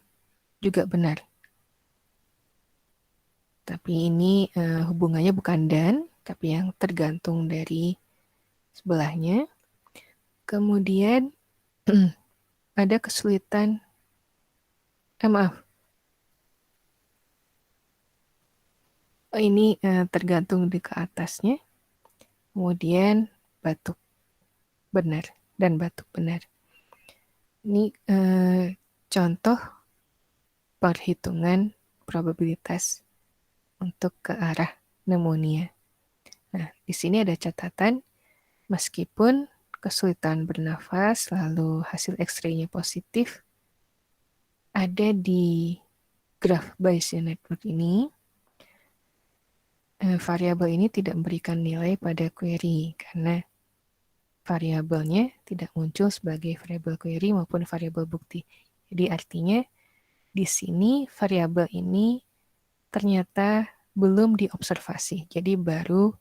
juga benar. Tapi ini hubungannya bukan dan, tapi yang tergantung dari sebelahnya. Kemudian ada kesulitan, ini tergantung di ke atasnya. Kemudian batuk benar dan batuk benar. Ini contoh perhitungan probabilitas untuk ke arah pneumonia. Nah, di sini ada catatan, meskipun kesulitan bernafas lalu hasil X-ray-nya positif, ada di graf Bayesian network ini, variabel ini tidak memberikan nilai pada query karena variabelnya tidak muncul sebagai variabel query maupun variabel bukti. Jadi artinya di sini variabel ini ternyata belum diobservasi. Jadi baru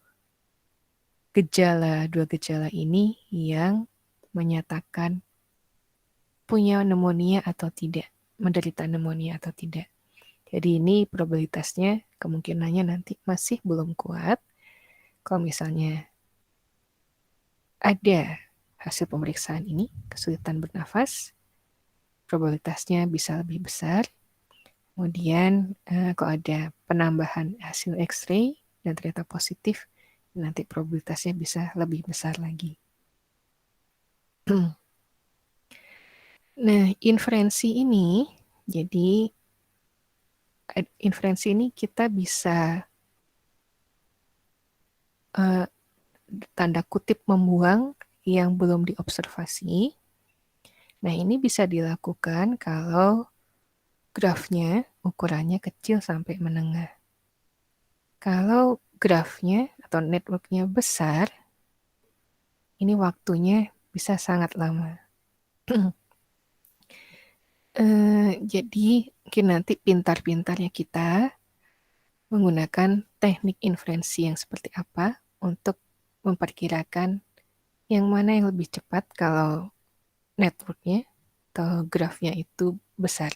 dua gejala ini yang menyatakan punya pneumonia atau tidak, menderita pneumonia atau tidak. Jadi ini probabilitasnya kemungkinannya nanti masih belum kuat. Kalau misalnya ada hasil pemeriksaan ini, kesulitan bernafas, probabilitasnya bisa lebih besar. Kemudian kalau ada penambahan hasil X-ray dan ternyata positif, nanti probabilitasnya bisa lebih besar lagi. Nah, inferensi ini, jadi inferensi ini kita bisa tanda kutip membuang yang belum diobservasi. Nah, ini bisa dilakukan kalau grafnya ukurannya kecil sampai menengah. Kalau grafnya atau networknya besar, ini waktunya bisa sangat lama. Jadi mungkin nanti pintar-pintarnya kita menggunakan teknik inferensi yang seperti apa untuk memperkirakan yang mana yang lebih cepat kalau networknya atau grafnya itu besar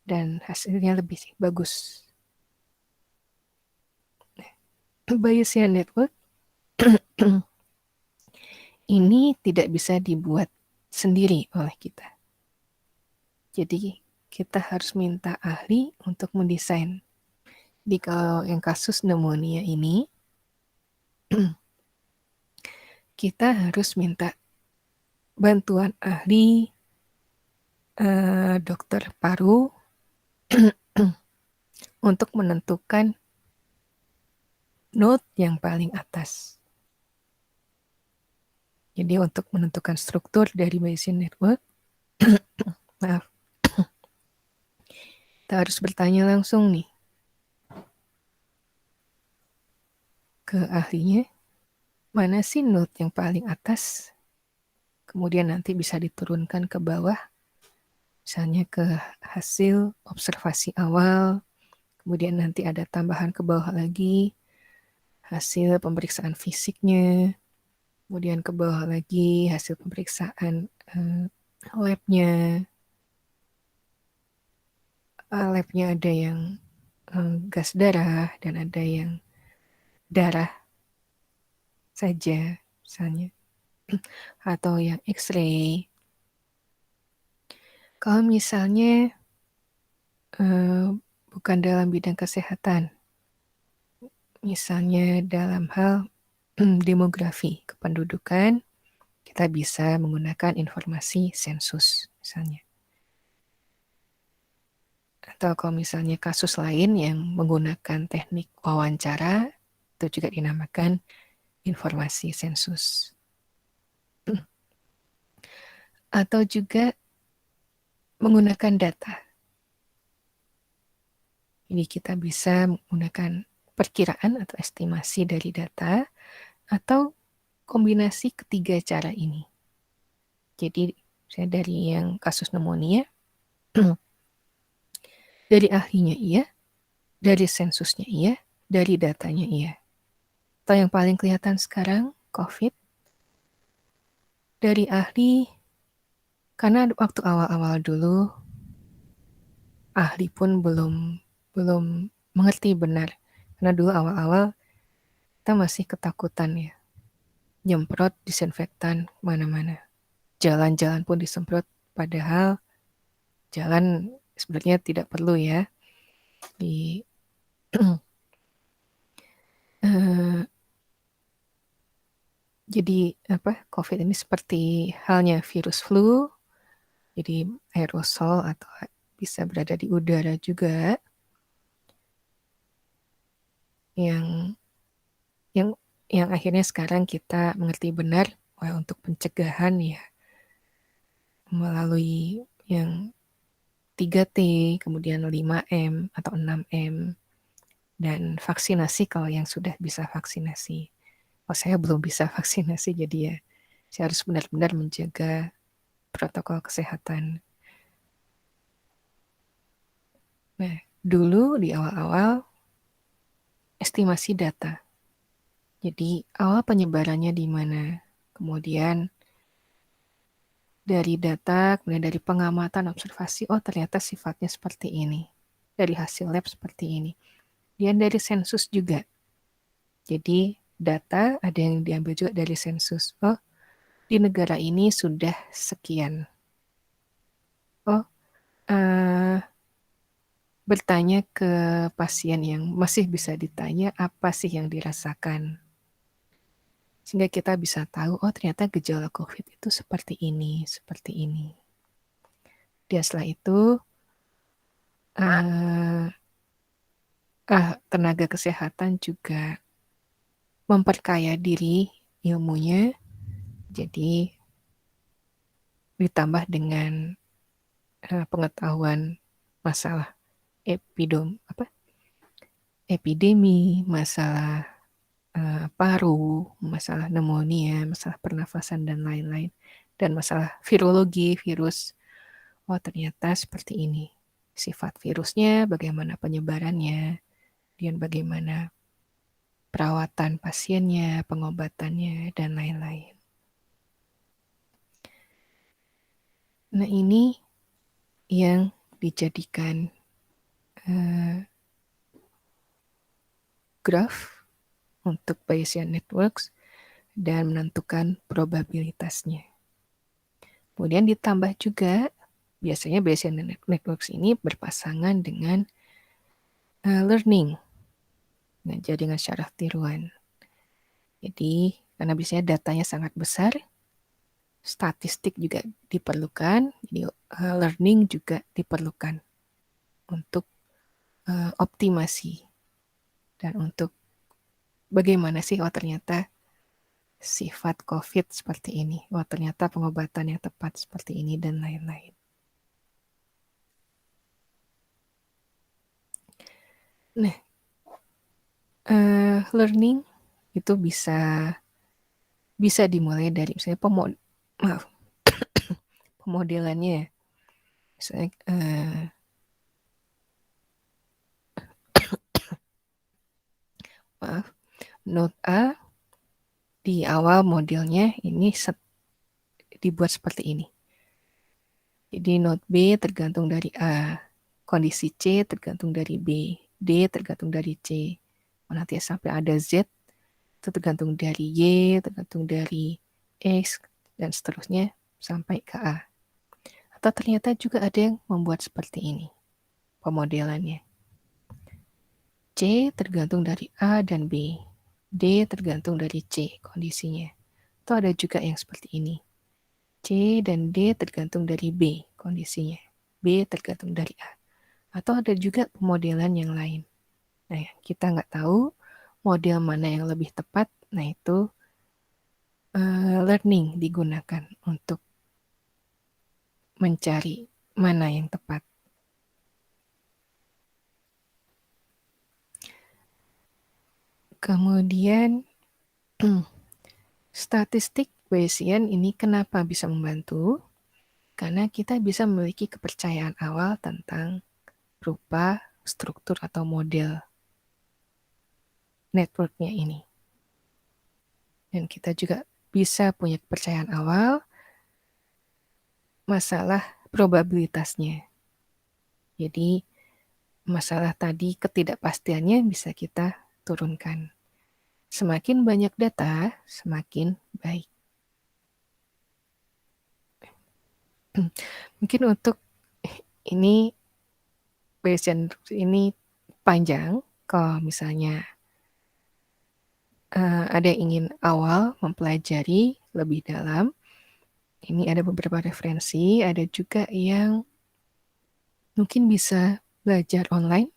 dan hasilnya lebih bagus. Bayesian network ini tidak bisa dibuat sendiri oleh kita. Jadi kita harus minta ahli untuk mendesain. Jadi kalau yang kasus pneumonia ini, kita harus minta bantuan ahli dokter paru untuk menentukan node yang paling atas. Jadi untuk menentukan struktur dari Bayesian network, maaf, kita harus bertanya langsung nih ke ahlinya, mana sih node yang paling atas kemudian nanti bisa diturunkan ke bawah, misalnya ke hasil observasi awal, kemudian nanti ada tambahan ke bawah lagi, hasil pemeriksaan fisiknya, kemudian ke bawah lagi hasil pemeriksaan labnya. Labnya ada yang gas darah dan ada yang darah saja misalnya, atau yang X-ray. Kalau misalnya bukan dalam bidang kesehatan, misalnya dalam hal demografi kependudukan, kita bisa menggunakan informasi sensus misalnya. Atau kalau misalnya kasus lain yang menggunakan teknik wawancara, itu juga dinamakan informasi sensus. Atau juga menggunakan data. Jadi kita bisa menggunakan perkiraan atau estimasi dari data atau kombinasi ketiga cara ini. Jadi saya dari yang kasus pneumonia, dari ahlinya iya, dari sensusnya iya, dari datanya iya. Atau yang paling kelihatan sekarang, COVID, dari ahli, karena waktu awal-awal dulu, ahli pun belum mengerti benar. Karena dulu awal-awal kita masih ketakutan ya. Nyemprot disinfektan mana-mana. Jalan-jalan pun disemprot, padahal jalan sebenarnya tidak perlu ya. Jadi COVID ini seperti halnya virus flu, jadi aerosol atau bisa berada di udara juga, yang akhirnya sekarang kita mengerti benar untuk pencegahan ya melalui yang 3T, kemudian 5M atau 6M, dan vaksinasi kalau yang sudah bisa vaksinasi. Oh, saya belum bisa vaksinasi, jadi ya saya harus benar-benar menjaga protokol kesehatan. Nah, dulu di awal-awal estimasi data. Jadi awal penyebarannya di mana, kemudian dari data, kemudian dari pengamatan observasi, oh ternyata sifatnya seperti ini. Dari hasil lab seperti ini. Dan dari sensus juga. Jadi data ada yang diambil juga dari sensus. Oh, di negara ini sudah sekian. Oh, bertanya ke pasien yang masih bisa ditanya apa sih yang dirasakan. Sehingga kita bisa tahu, oh ternyata gejala COVID itu seperti ini, seperti ini. Dan setelah itu, tenaga kesehatan juga memperkaya diri ilmunya, jadi ditambah dengan pengetahuan masalah epidemi, masalah paru, masalah pneumonia, masalah pernafasan dan lain-lain, dan masalah virologi, virus. Oh ternyata seperti ini sifat virusnya, bagaimana penyebarannya, dan bagaimana perawatan pasiennya, pengobatannya, dan lain-lain. Nah ini yang dijadikan graph untuk Bayesian networks dan menentukan probabilitasnya. Kemudian ditambah juga, biasanya Bayesian networks ini berpasangan dengan learning, dengan jaringan syaraf tiruan. Jadi, karena biasanya datanya sangat besar, statistik juga diperlukan, jadi learning juga diperlukan untuk optimasi dan untuk bagaimana sih, oh ternyata sifat COVID seperti ini, oh ternyata pengobatan yang tepat seperti ini, dan lain-lain. Nah, learning itu bisa dimulai dari misalnya pemodelannya. Misalnya maaf, Note A di awal modelnya ini dibuat seperti ini. Jadi Note B tergantung dari A, kondisi C tergantung dari B, D tergantung dari C. Nanti sampai ada Z itu tergantung dari Y, tergantung dari X, dan seterusnya sampai ke A. Atau ternyata juga ada yang membuat seperti ini pemodelannya. C tergantung dari A dan B. D tergantung dari C kondisinya. Atau ada juga yang seperti ini. C dan D tergantung dari B kondisinya. B tergantung dari A. Atau ada juga pemodelan yang lain. Nah, kita nggak tahu model mana yang lebih tepat. Nah, itu learning digunakan untuk mencari mana yang tepat. Kemudian statistik Bayesian ini kenapa bisa membantu? Karena kita bisa memiliki kepercayaan awal tentang rupa, struktur, atau model networknya ini. Dan kita juga bisa punya kepercayaan awal masalah probabilitasnya. Jadi masalah tadi ketidakpastiannya bisa kita turunkan. Semakin banyak data, semakin baik. Mungkin untuk ini Bayesian ini panjang. Kalau misalnya ada yang ingin awal mempelajari lebih dalam, ini ada beberapa referensi. Ada juga yang mungkin bisa belajar online.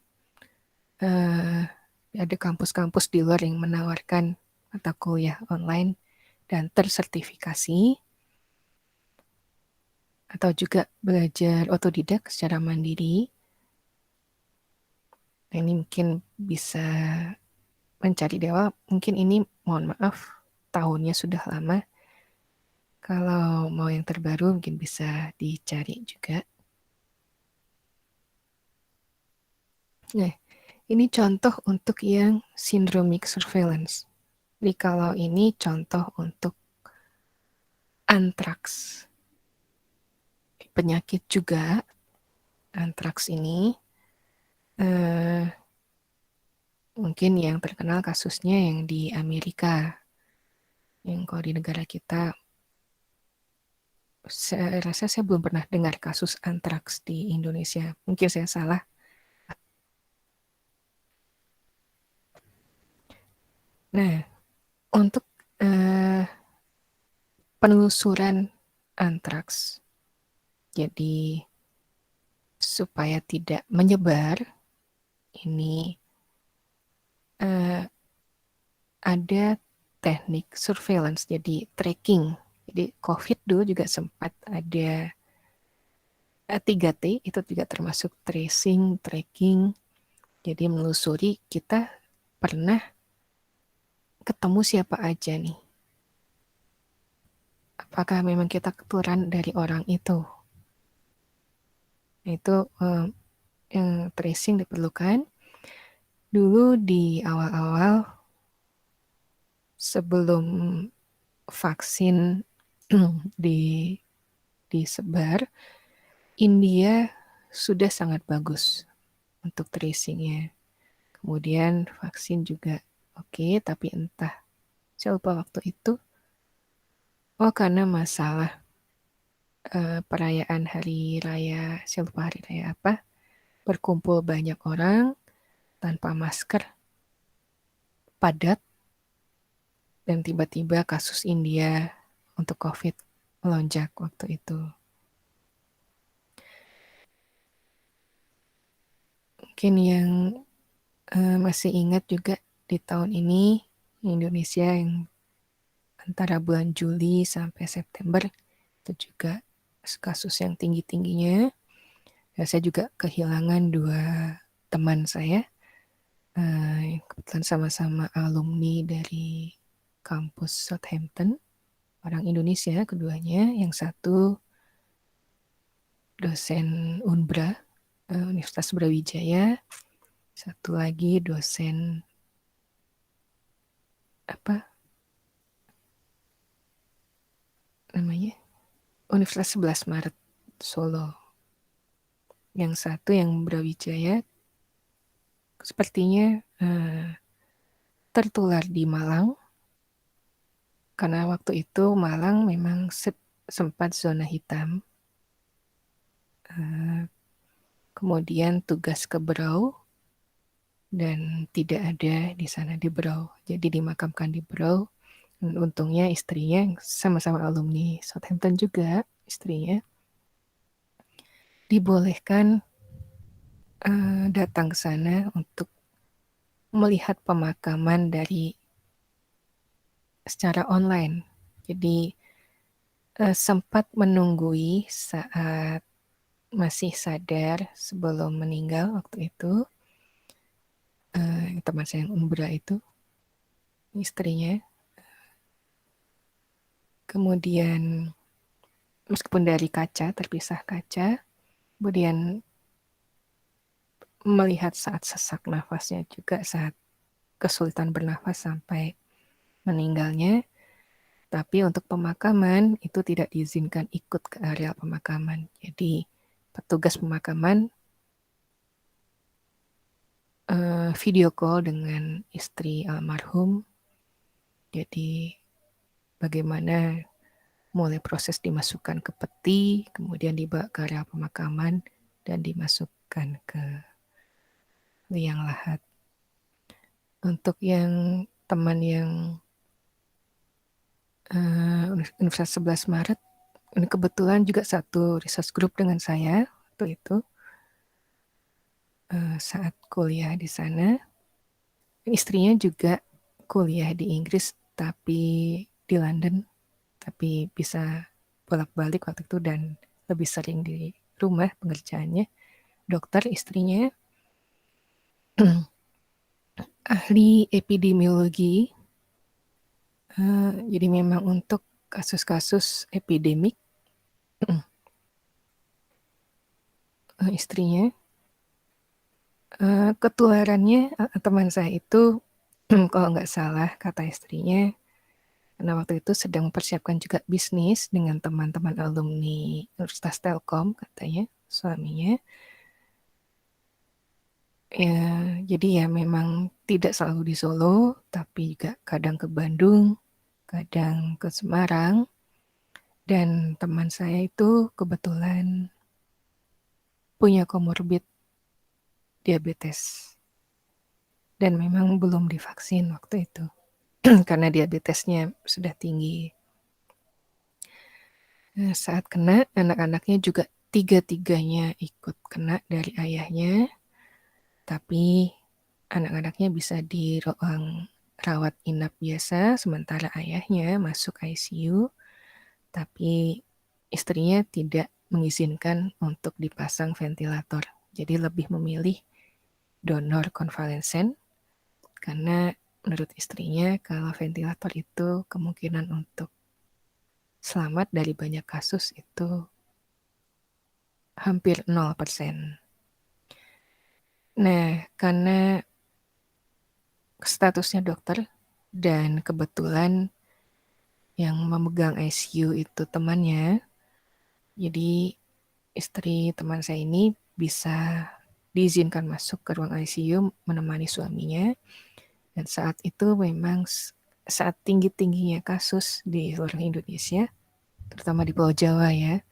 Ada kampus-kampus di luar yang menawarkan mata kuliah online dan tersertifikasi. Atau juga belajar otodidak secara mandiri. Nah, ini mungkin bisa mencari di awal. Mungkin ini, mohon maaf, tahunnya sudah lama. Kalau mau yang terbaru mungkin bisa dicari juga. Nah, ini contoh untuk yang syndromic surveillance. Jadi kalau ini contoh untuk antraks. Penyakit juga, antraks ini. Mungkin yang terkenal kasusnya yang di Amerika. Yang kalau di negara kita, saya rasa saya belum pernah dengar kasus antraks di Indonesia. Mungkin saya salah. Nah, untuk penelusuran antraks, jadi supaya tidak menyebar, ini ada teknik surveillance, jadi tracking. Jadi COVID dulu juga sempat ada 3T, itu juga termasuk tracing, tracking. Jadi menelusuri kita pernah ketemu siapa aja nih. Apakah memang kita keturunan dari orang itu? Itu yang tracing diperlukan. Dulu di awal-awal sebelum vaksin disebar, India sudah sangat bagus untuk tracingnya. Kemudian vaksin juga oke, tapi entah, saya lupa waktu itu. Oh, karena masalah perayaan hari raya, saya lupa hari raya apa, berkumpul banyak orang tanpa masker, padat, dan tiba-tiba kasus India untuk COVID melonjak waktu itu. Mungkin yang masih ingat juga di tahun ini Indonesia yang antara bulan Juli sampai September itu juga kasus yang tinggi-tingginya. Ya, saya juga kehilangan 2 teman saya, kebetulan sama-sama alumni dari kampus Southampton, orang Indonesia keduanya. Yang satu dosen Unbra, Universitas Brawijaya. Satu lagi dosen apa namanya? Universitas 11 Maret Solo. Yang satu yang Brawijaya sepertinya tertular di Malang, karena waktu itu Malang memang sempat zona hitam. Kemudian tugas ke Berau dan tidak ada di sana di Berau. Jadi dimakamkan di Berau. Dan untungnya istrinya sama-sama alumni Southampton juga, istrinya dibolehkan datang ke sana untuk melihat pemakaman secara online. Jadi sempat menunggui saat masih sadar sebelum meninggal waktu itu. Teman saya yang Umbra itu, istrinya. Kemudian meskipun dari kaca, terpisah kaca, kemudian melihat saat sesak nafasnya juga, saat kesulitan bernafas sampai meninggalnya. Tapi untuk pemakaman itu tidak diizinkan ikut ke area pemakaman. Jadi petugas pemakaman video call dengan istri almarhum. Jadi bagaimana mulai proses dimasukkan ke peti, kemudian dibawa ke area pemakaman dan dimasukkan ke liang lahat. Untuk yang teman yang Universitas 11 Maret, ini kebetulan juga satu resource group dengan saya waktu itu saat kuliah di sana. Istrinya juga kuliah di Inggris tapi di London, tapi bisa bolak-balik waktu itu dan lebih sering di rumah pengerjaannya. Dokter istrinya ahli epidemiologi. Jadi memang untuk kasus-kasus epidemik istrinya ketularannya teman saya itu kalau nggak salah kata istrinya, karena waktu itu sedang mempersiapkan juga bisnis dengan teman-teman alumni Universitas Telkom katanya suaminya. Ya, jadi ya memang tidak selalu di Solo, tapi juga kadang ke Bandung, kadang ke Semarang. Dan teman saya itu kebetulan punya komorbid diabetes. Dan memang belum divaksin waktu itu. Karena diabetesnya sudah tinggi. Nah, saat kena, anak-anaknya juga tiga-tiganya ikut kena dari ayahnya. Tapi anak-anaknya bisa di ruang rawat inap biasa, sementara ayahnya masuk ICU. Tapi istrinya tidak mengizinkan untuk dipasang ventilator. Jadi lebih memilih donor konvalesen karena menurut istrinya kalau ventilator itu kemungkinan untuk selamat dari banyak kasus itu hampir 0%. Nah, karena statusnya dokter dan kebetulan yang memegang ICU itu temannya, jadi istri teman saya ini bisa diizinkan masuk ke ruang ICU menemani suaminya. Dan saat itu memang saat tinggi-tingginya kasus di seluruh Indonesia, terutama di Pulau Jawa ya.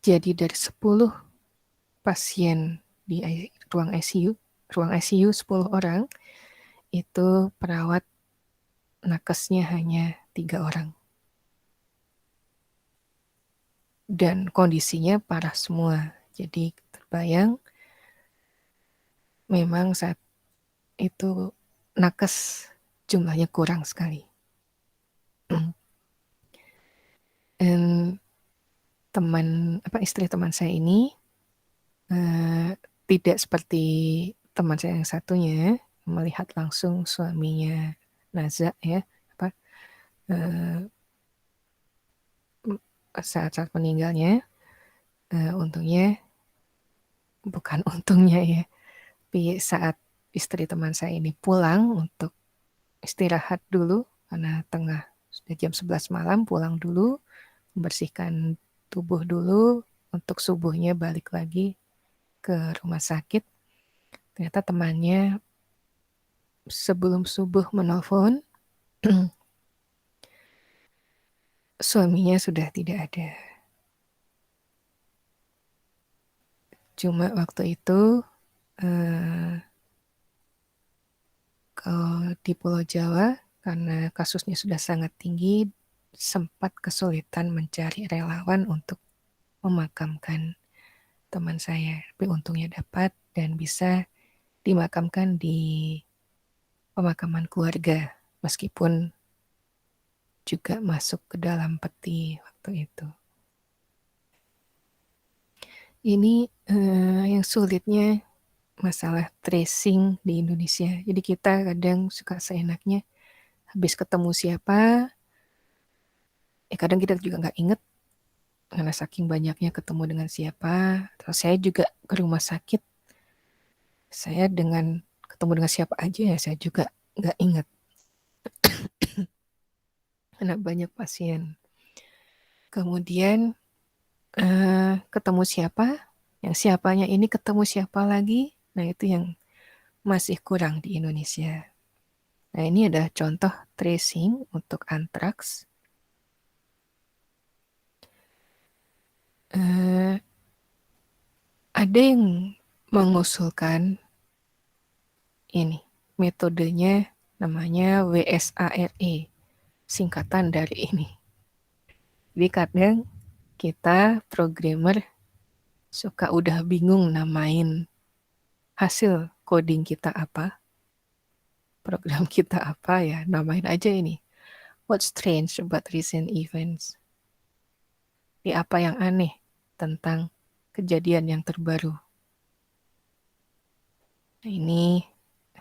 Jadi dari 10 pasien di ruang ICU 10 orang, itu perawat nakesnya hanya 3 orang. Dan kondisinya parah semua. Jadi terbayang memang saat itu nakes jumlahnya kurang sekali. Dan istri teman saya ini tidak seperti teman saya yang satunya melihat langsung suaminya Naza ya saat-saat meninggalnya, untungnya, bukan untungnya ya, tapi saat istri teman saya ini pulang untuk istirahat dulu, karena sudah jam 11 malam, pulang dulu, membersihkan tubuh dulu, untuk subuhnya balik lagi ke rumah sakit. Ternyata temannya sebelum subuh menelpon, suaminya sudah tidak ada. Cuma waktu itu kalau di Pulau Jawa, karena kasusnya sudah sangat tinggi, sempat kesulitan mencari relawan untuk memakamkan teman saya. Tapi untungnya dapat dan bisa dimakamkan di pemakaman keluarga, meskipun juga masuk ke dalam peti waktu itu. Ini yang sulitnya masalah tracing di Indonesia. Jadi kita kadang suka seenaknya, habis ketemu siapa, kadang kita juga nggak inget karena saking banyaknya ketemu dengan siapa. Terus saya juga ke rumah sakit, saya ketemu dengan siapa aja ya saya juga nggak inget karena banyak pasien. Kemudian ketemu siapa, yang siapanya ini ketemu siapa lagi, nah itu yang masih kurang di Indonesia. Nah ini ada contoh tracing untuk antraks. Ada yang mengusulkan ini, metodenya namanya WSARE, singkatan dari ini. Jadi kadang kita programmer suka udah bingung namain hasil coding kita apa, program kita apa ya, namain aja ini. What's strange about recent events? Ini apa yang aneh tentang kejadian yang terbaru? Nah, ini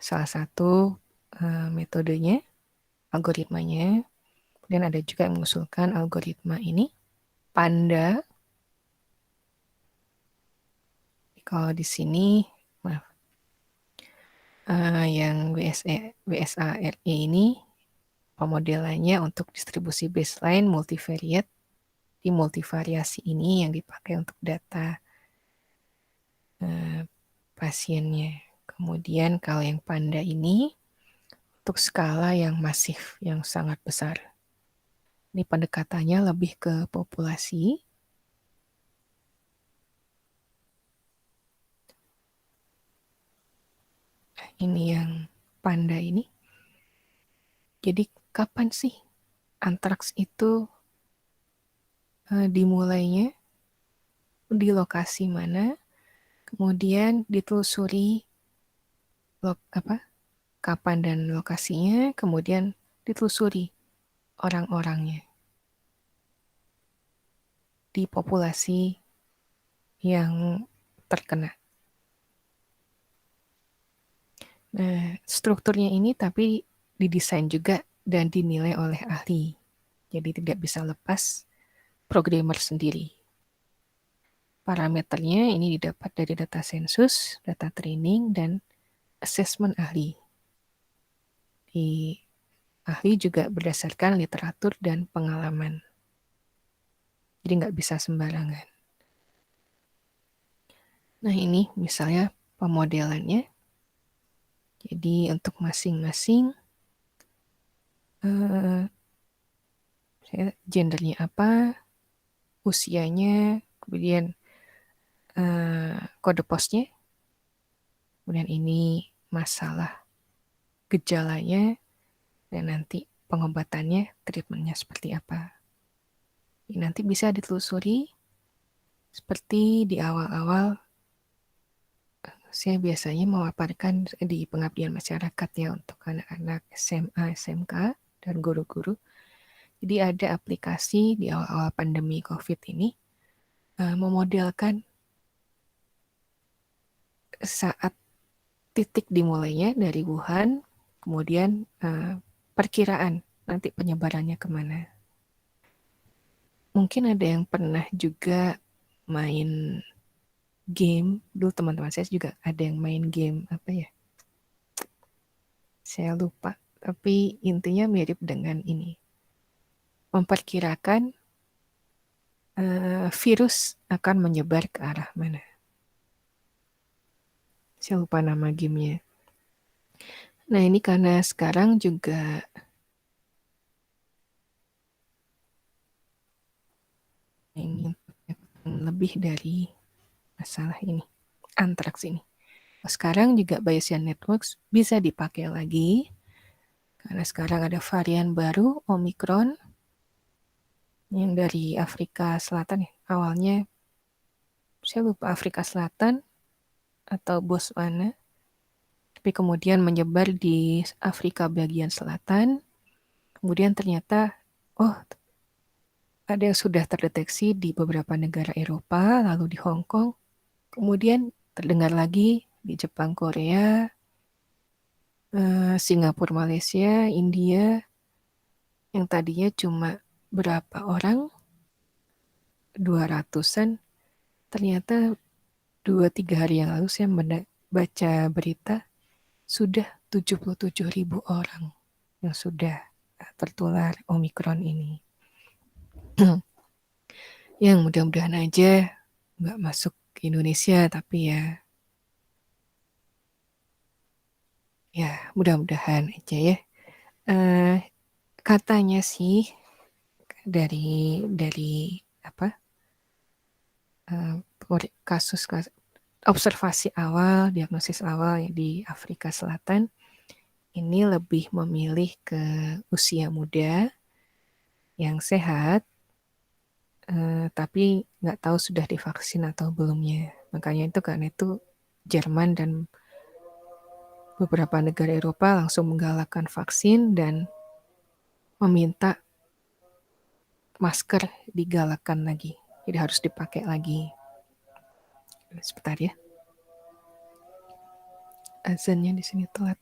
salah satu metodenya, algoritmanya. Kemudian ada juga yang mengusulkan algoritma ini, Panda. Kalau di sini, maaf, yang WSARE ini pemodelannya untuk distribusi baseline multivariate. Di multivariasi ini yang dipakai untuk data pasiennya. Kemudian kalau yang Panda ini untuk skala yang masif, yang sangat besar. Ini pendekatannya lebih ke populasi. Ini yang Panda ini. Jadi kapan sih antraks itu dimulainya? Di lokasi mana? Kemudian ditelusuri kapan dan lokasinya, kemudian ditelusuri orang-orangnya di populasi yang terkena. Nah, strukturnya ini tapi didesain juga dan dinilai oleh ahli. Jadi tidak bisa lepas programmer sendiri. Parameternya ini didapat dari data sensus, data training, dan assessment ahli. Di ahli juga berdasarkan literatur dan pengalaman. Jadi nggak bisa sembarangan. Nah ini misalnya pemodelannya. Jadi untuk masing-masing gendernya apa, usianya, kemudian kode posnya, kemudian ini masalah gejalanya, dan nanti pengobatannya, treatmentnya seperti apa. Ini nanti bisa ditelusuri seperti di awal-awal saya biasanya memaparkan di pengabdian masyarakat ya untuk anak-anak SMA, SMK, dan guru-guru. Jadi ada aplikasi di awal-awal pandemi COVID ini memodelkan saat titik dimulainya dari Wuhan, kemudian perkiraan nanti penyebarannya kemana. Mungkin ada yang pernah juga main game. Dulu teman-teman saya juga ada yang main game apa ya? Saya lupa. Tapi intinya mirip dengan ini. Memperkirakan virus akan menyebar ke arah mana. Saya lupa nama gamenya. Nah ini karena sekarang juga ini lebih dari masalah ini, antraks ini. Sekarang juga Bayesian Networks bisa dipakai lagi karena sekarang ada varian baru Omicron yang dari Afrika Selatan ya. Awalnya saya lupa Afrika Selatan atau Botswana, tapi kemudian menyebar di Afrika bagian selatan. Kemudian ternyata ada yang sudah terdeteksi di beberapa negara Eropa, lalu di Hong Kong. Kemudian terdengar lagi di Jepang, Korea, Singapura, Malaysia, India, yang tadinya cuma berapa orang, 200-an, ternyata 2-3 hari yang lalu saya baca berita, sudah 77.000 orang yang sudah tertular Omicron ini. Yang mudah-mudahan aja nggak masuk ke Indonesia, tapi ya mudah-mudahan aja ya. Katanya sih dari apa kasus observasi awal, diagnosis awal di Afrika Selatan ini lebih memilih ke usia muda yang sehat, tapi nggak tahu sudah divaksin atau belumnya. Makanya itu karena itu Jerman dan beberapa negara Eropa langsung menggalakkan vaksin dan meminta masker digalakkan lagi. Jadi harus dipakai lagi. Sebentar ya. Azannya di sini telat.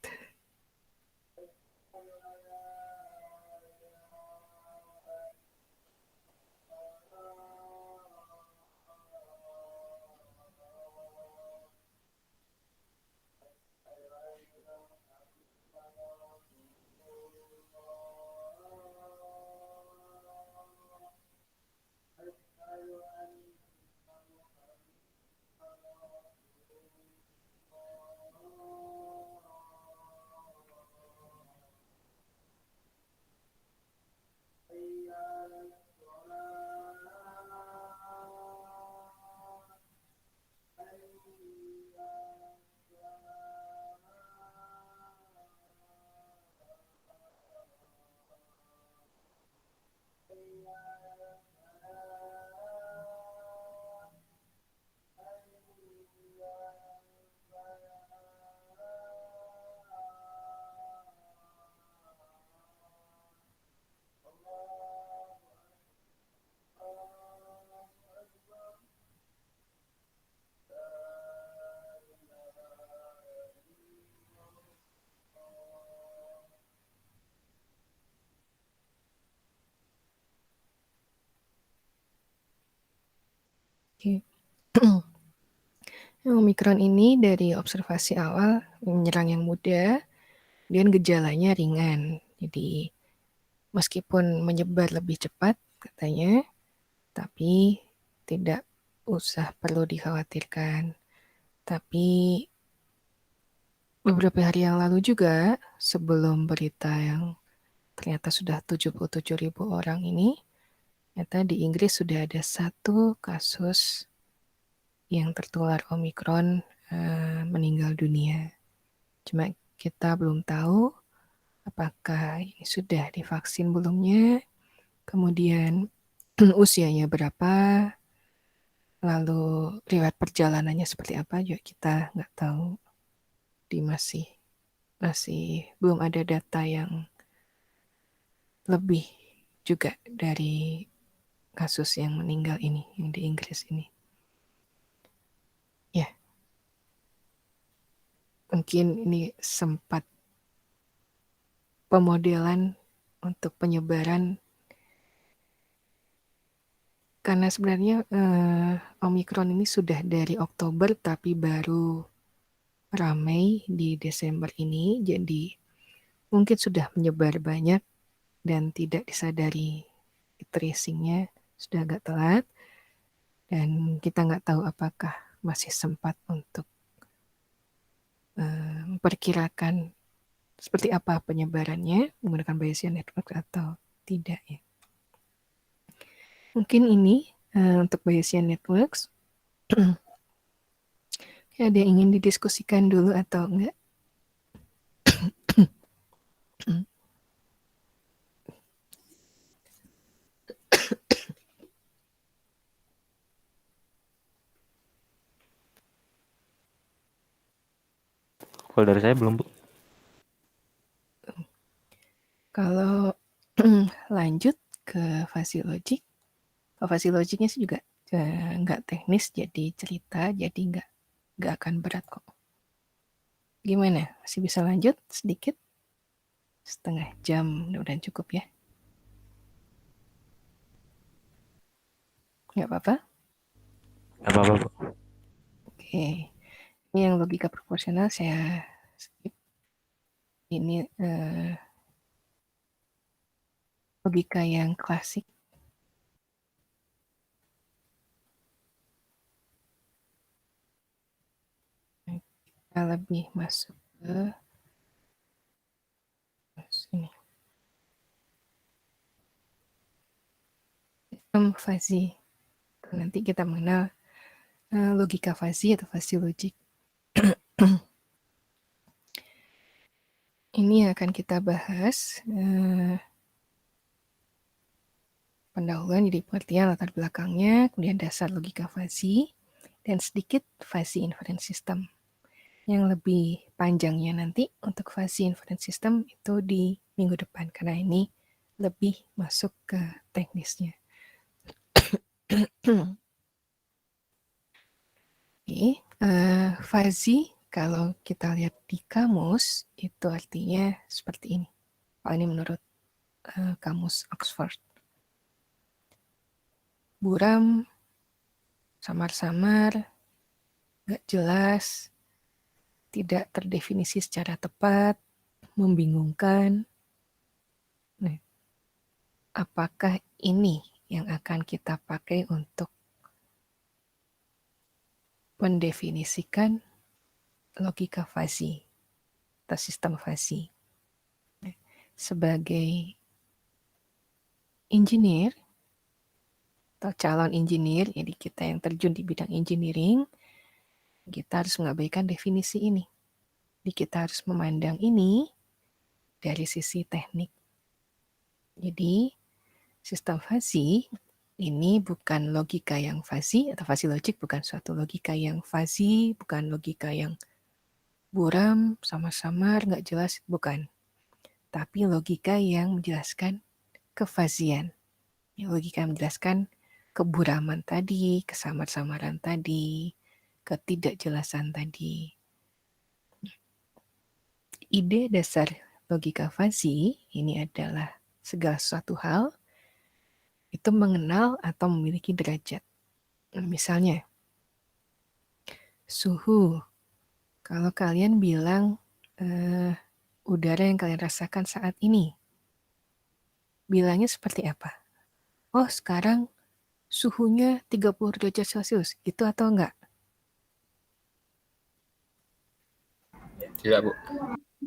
Oke. Omicron ini dari observasi awal menyerang yang muda dan gejalanya ringan. Jadi meskipun menyebar lebih cepat katanya, tapi tidak usah perlu dikhawatirkan. Tapi beberapa hari yang lalu juga sebelum berita yang ternyata sudah 77.000 orang ini, ternyata di Inggris sudah ada 1 kasus yang tertular Omicron meninggal dunia. Cuma kita belum tahu apakah ini sudah divaksin belumnya, kemudian usianya berapa, lalu riwayat perjalanannya seperti apa juga kita nggak tahu. Masih belum ada data yang lebih juga dari kasus yang meninggal ini, yang di Inggris ini. Ya, mungkin ini sempat pemodelan untuk penyebaran karena sebenarnya Omikron ini sudah dari Oktober tapi baru ramai di Desember ini, jadi mungkin sudah menyebar banyak dan tidak disadari tracingnya sudah agak telat, dan kita nggak tahu apakah masih sempat untuk memperkirakan seperti apa penyebarannya menggunakan Bayesian Network atau tidak ya. Mungkin ini untuk Bayesian Networks. Ada yang ingin didiskusikan dulu atau enggak? Kalau dari saya belum, Bu. Kalau lanjut ke fuzzy logic, fuzzy logicnya sih juga nggak teknis, jadi cerita, jadi nggak akan berat kok. Gimana? Masih bisa lanjut sedikit? Setengah jam, mudah-mudahan cukup ya. Nggak apa-apa? Nggak apa-apa, Bu. Oke. Ini yang logika proporsional saya skip. Ini logika yang klasik. Kita lebih masuk ke sini. Sistem fuzzy. Nanti kita mengenal logika fuzzy atau fuzzy logic. Ini akan kita bahas pendahuluan, jadi pengertian latar belakangnya, kemudian dasar logika fuzzy, dan sedikit fuzzy inference system. Yang lebih panjangnya nanti untuk fuzzy inference system itu di minggu depan, karena ini lebih masuk ke teknisnya. Oke, fuzzy kalau kita lihat di kamus itu artinya seperti ini. Kalau ini menurut kamus Oxford. Buram, samar-samar, nggak jelas, tidak terdefinisi secara tepat, membingungkan. Nah, apakah ini yang akan kita pakai untuk mendefinisikan logika fuzzy atau sistem fuzzy? Nah, sebagai engineer atau calon engineer, jadi kita yang terjun di bidang engineering, kita harus mengabaikan definisi ini. Jadi kita harus memandang ini dari sisi teknik. Jadi sistem fuzzy ini bukan logika yang fuzzy, atau fuzzy logic bukan suatu logika yang fuzzy, bukan logika yang buram, samar-samar, nggak jelas, bukan. Tapi logika yang menjelaskan kefuzzian. Logika yang menjelaskan keburaman tadi, kesamar-samaran tadi, ketidakjelasan tadi. Ide dasar logika fuzzy ini adalah segala sesuatu hal itu mengenal atau memiliki derajat. Misalnya, suhu. Kalau kalian bilang udara yang kalian rasakan saat ini, bilangnya seperti apa? Oh, sekarang suhunya 30 derajat Celcius, gitu atau enggak? Tidak, Bu.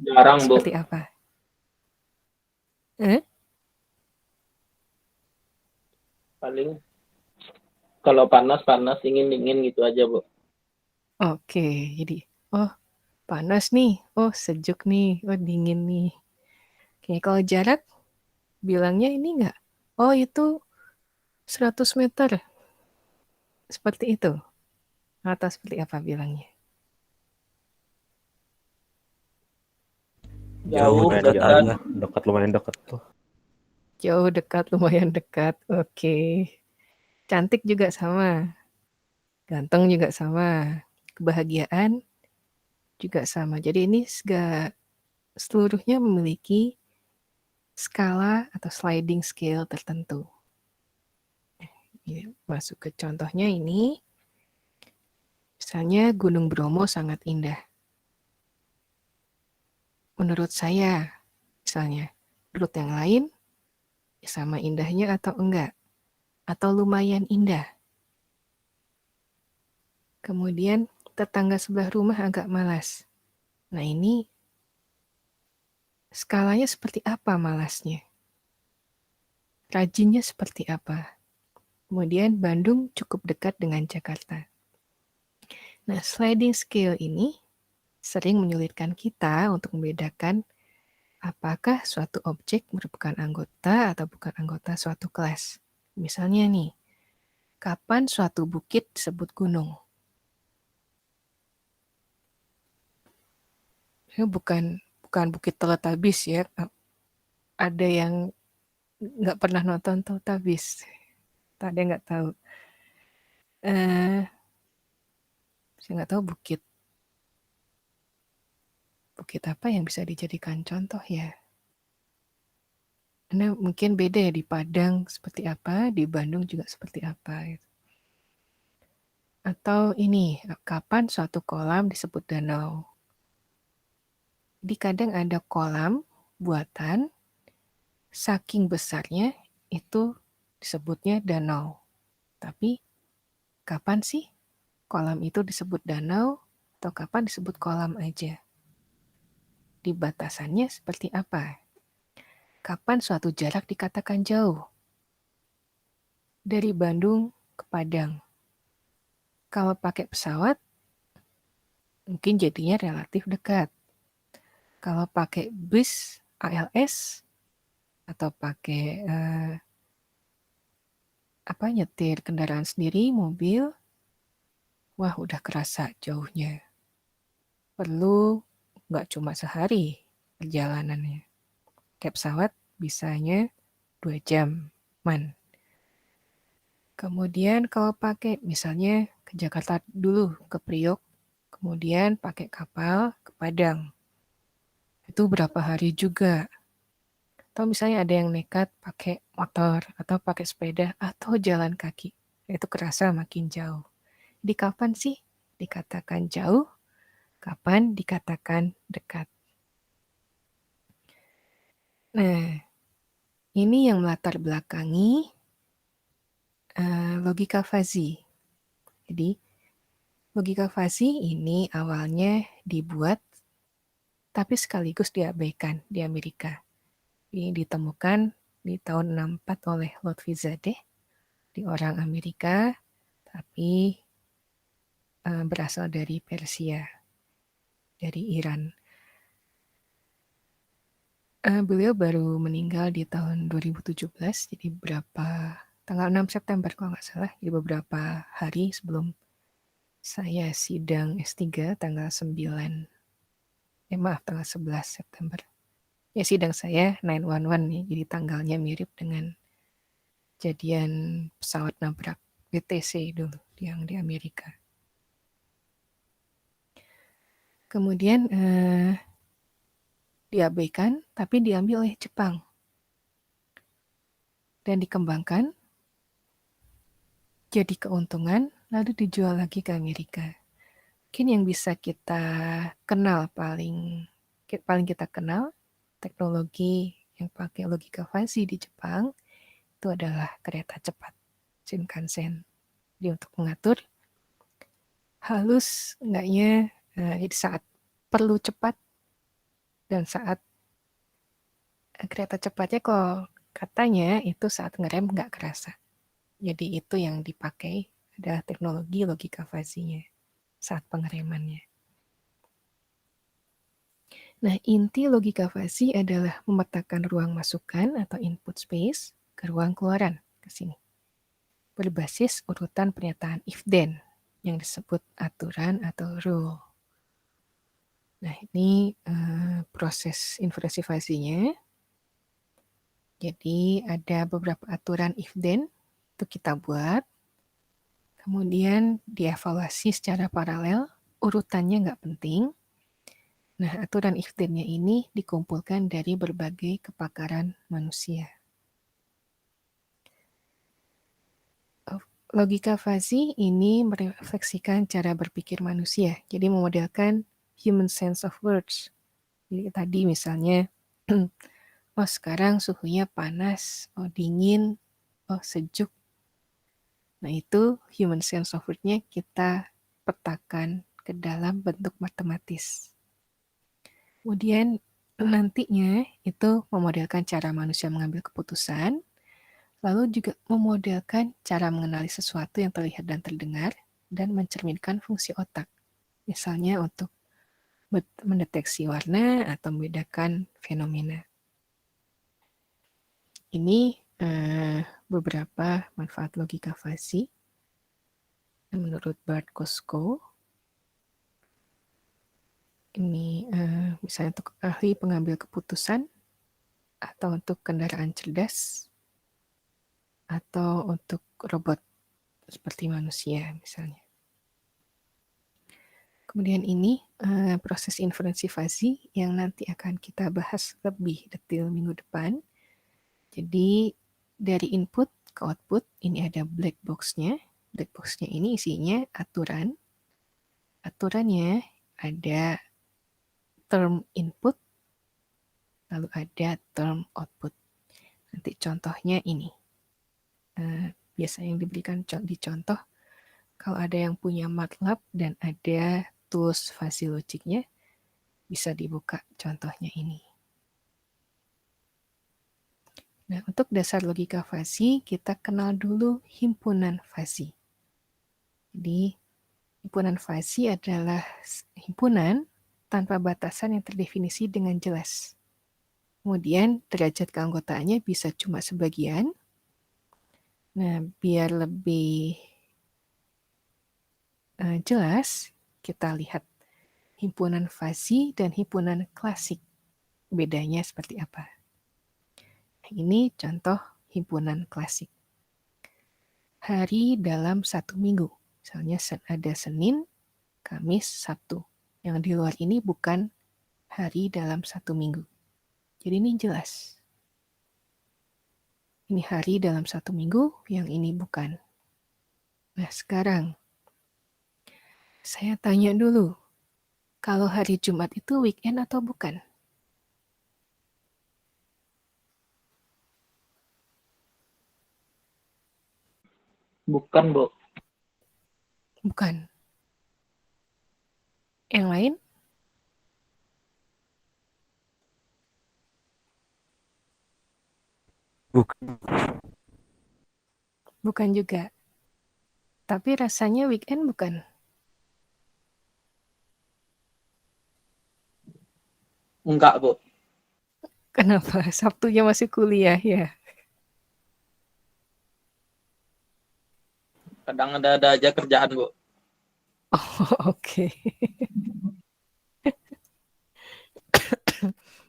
Jarang, Bu. Seperti apa? Paling kalau panas, dingin gitu aja, Bu. Oke, jadi panas nih, sejuk nih, dingin nih. Oke, kalau jarak bilangnya ini enggak? Itu 100 meter. Seperti itu. Atau seperti apa bilangnya? Jauh, dekat dekat. aja, dekat, lumayan dekat tuh. Jauh, dekat, lumayan dekat. Oke. Cantik juga sama. Ganteng juga sama. Kebahagiaan juga sama. Jadi ini seluruhnya memiliki skala atau sliding scale tertentu. Masuk ke contohnya ini. Misalnya Gunung Bromo sangat indah. Menurut saya, misalnya. Menurut yang lain, sama indahnya atau enggak? Atau lumayan indah. Kemudian tetangga sebelah rumah agak malas. Nah ini skalanya seperti apa malasnya? Rajinnya seperti apa? Kemudian Bandung cukup dekat dengan Jakarta. Nah, sliding scale ini sering menyulitkan kita untuk membedakan apakah suatu objek merupakan anggota atau bukan anggota suatu kelas. Misalnya nih, kapan suatu bukit disebut gunung? Bukan bukit Teletubbies ya. Ada yang nggak pernah nonton Teletubbies. Ada yang nggak tahu. Saya nggak tahu bukit apa yang bisa dijadikan contoh ya. Karena mungkin beda ya, di Padang seperti apa, di Bandung juga seperti apa. Gitu. Atau ini, kapan suatu kolam disebut danau? Jadi kadang ada kolam buatan, saking besarnya itu disebutnya danau. Tapi kapan sih kolam itu disebut danau atau kapan disebut kolam aja? Di batasannya seperti apa? Kapan suatu jarak dikatakan jauh? Dari Bandung ke Padang. Kalau pakai pesawat, mungkin jadinya relatif dekat. Kalau pakai bus ALS atau pakai nyetir kendaraan sendiri, mobil, wah udah kerasa jauhnya. Perlu nggak cuma sehari perjalanannya. Kayak pesawat bisanya 2 jam, man. Kemudian kalau pakai misalnya ke Jakarta dulu, ke Priok, kemudian pakai kapal ke Padang. Itu berapa hari juga. Atau misalnya ada yang nekat pakai motor, atau pakai sepeda, atau jalan kaki. Itu kerasa makin jauh. Di kapan sih dikatakan jauh? Kapan dikatakan dekat? Nah, ini yang melatar belakangi logika fuzzy. Jadi, logika fuzzy ini awalnya dibuat tapi sekaligus diabaikan di Amerika. Ini ditemukan di tahun 64 oleh Lotfizadeh di orang Amerika, tapi berasal dari Persia, dari Iran. Beliau baru meninggal di tahun 2017, jadi tanggal 6 September kalau nggak salah, jadi beberapa hari sebelum saya sidang S3 tanggal 11 September. Ya sidang saya 911 nih, jadi tanggalnya mirip dengan kejadian pesawat nabrak BTC dulu yang di Amerika. Kemudian diabaikan, tapi diambil oleh Jepang dan dikembangkan jadi keuntungan, lalu dijual lagi ke Amerika. Mungkin yang bisa kita kenal paling kita kenal teknologi yang pakai logika fuzzy di Jepang itu adalah kereta cepat Shinkansen. Jadi untuk mengatur halus enggaknya jadi saat perlu cepat dan saat kereta cepatnya kok katanya itu saat ngerem nggak kerasa. Jadi itu yang dipakai adalah teknologi logika fuzzy-nya saat pengeremannya. Nah, inti logika fuzzy adalah memetakan ruang masukan atau input space ke ruang keluaran ke sini. Berbasis urutan pernyataan if-then yang disebut aturan atau rule. Nah, ini proses inferensi fuzzy-nya. Jadi ada beberapa aturan if-then itu kita buat. Kemudian dievaluasi secara paralel, urutannya nggak penting. Nah, aturan if-then-nya ini dikumpulkan dari berbagai kepakaran manusia. Logika fuzzy ini merefleksikan cara berpikir manusia. Jadi memodelkan human sense of words. Jadi tadi misalnya, oh sekarang suhunya panas, oh dingin, oh sejuk. Nah itu human sense of word-nya kita petakan ke dalam bentuk matematis. Kemudian nantinya itu memodelkan cara manusia mengambil keputusan, lalu juga memodelkan cara mengenali sesuatu yang terlihat dan terdengar, dan mencerminkan fungsi otak. Misalnya untuk mendeteksi warna atau membedakan fenomena. Ini beberapa manfaat logika fuzzy menurut Bart Kosko. Ini misalnya untuk ahli pengambil keputusan, atau untuk kendaraan cerdas, atau untuk robot seperti manusia misalnya. Kemudian ini proses inferensi fuzzy yang nanti akan kita bahas lebih detail minggu depan. Jadi dari input ke output ini ada black box-nya. Black box-nya ini isinya aturan. Aturannya ada term input, lalu ada term output. Nanti contohnya ini. Biasanya yang diberikan di contoh, kalau ada yang punya MATLAB dan ada tools fuzzy logic-nya, bisa dibuka contohnya ini. Nah, untuk dasar logika fuzzy, kita kenal dulu himpunan fuzzy. Jadi, himpunan fuzzy adalah himpunan tanpa batasan yang terdefinisi dengan jelas. Kemudian, derajat keanggotaannya bisa cuma sebagian. Nah, biar lebih jelas, kita lihat himpunan fuzzy dan himpunan klasik. Bedanya seperti apa? Ini contoh himpunan klasik. Hari dalam satu minggu. Misalnya ada Senin, Kamis, Sabtu. Yang di luar ini bukan hari dalam satu minggu. Jadi ini jelas. Ini hari dalam satu minggu, yang ini bukan. Nah sekarang, saya tanya dulu. Kalau hari Jumat itu weekend atau bukan? Bukan, Bu. Bukan. Yang lain? Bukan. Bukan juga. Tapi rasanya weekend bukan? Enggak, Bu. Kenapa? Sabtunya masih kuliah ya? Kadang ada aja kerjaan, Bu. Oh, oke.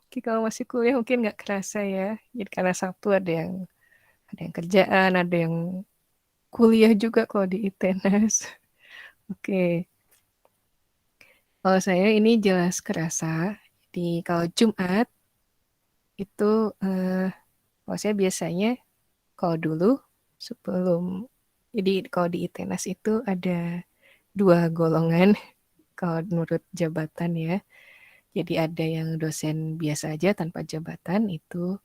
Oke, kalau masih kuliah mungkin nggak kerasa ya. Jadi karena Sabtu ada yang kerjaan, ada yang kuliah juga kalau di ITENAS. Oke. Kalau saya ini jelas kerasa. Jadi kalau Jumat itu kalau saya biasanya kalau dulu sebelum, jadi kalau di ITENAS itu ada 2 golongan kalau menurut jabatan ya. Jadi ada yang dosen biasa aja tanpa jabatan itu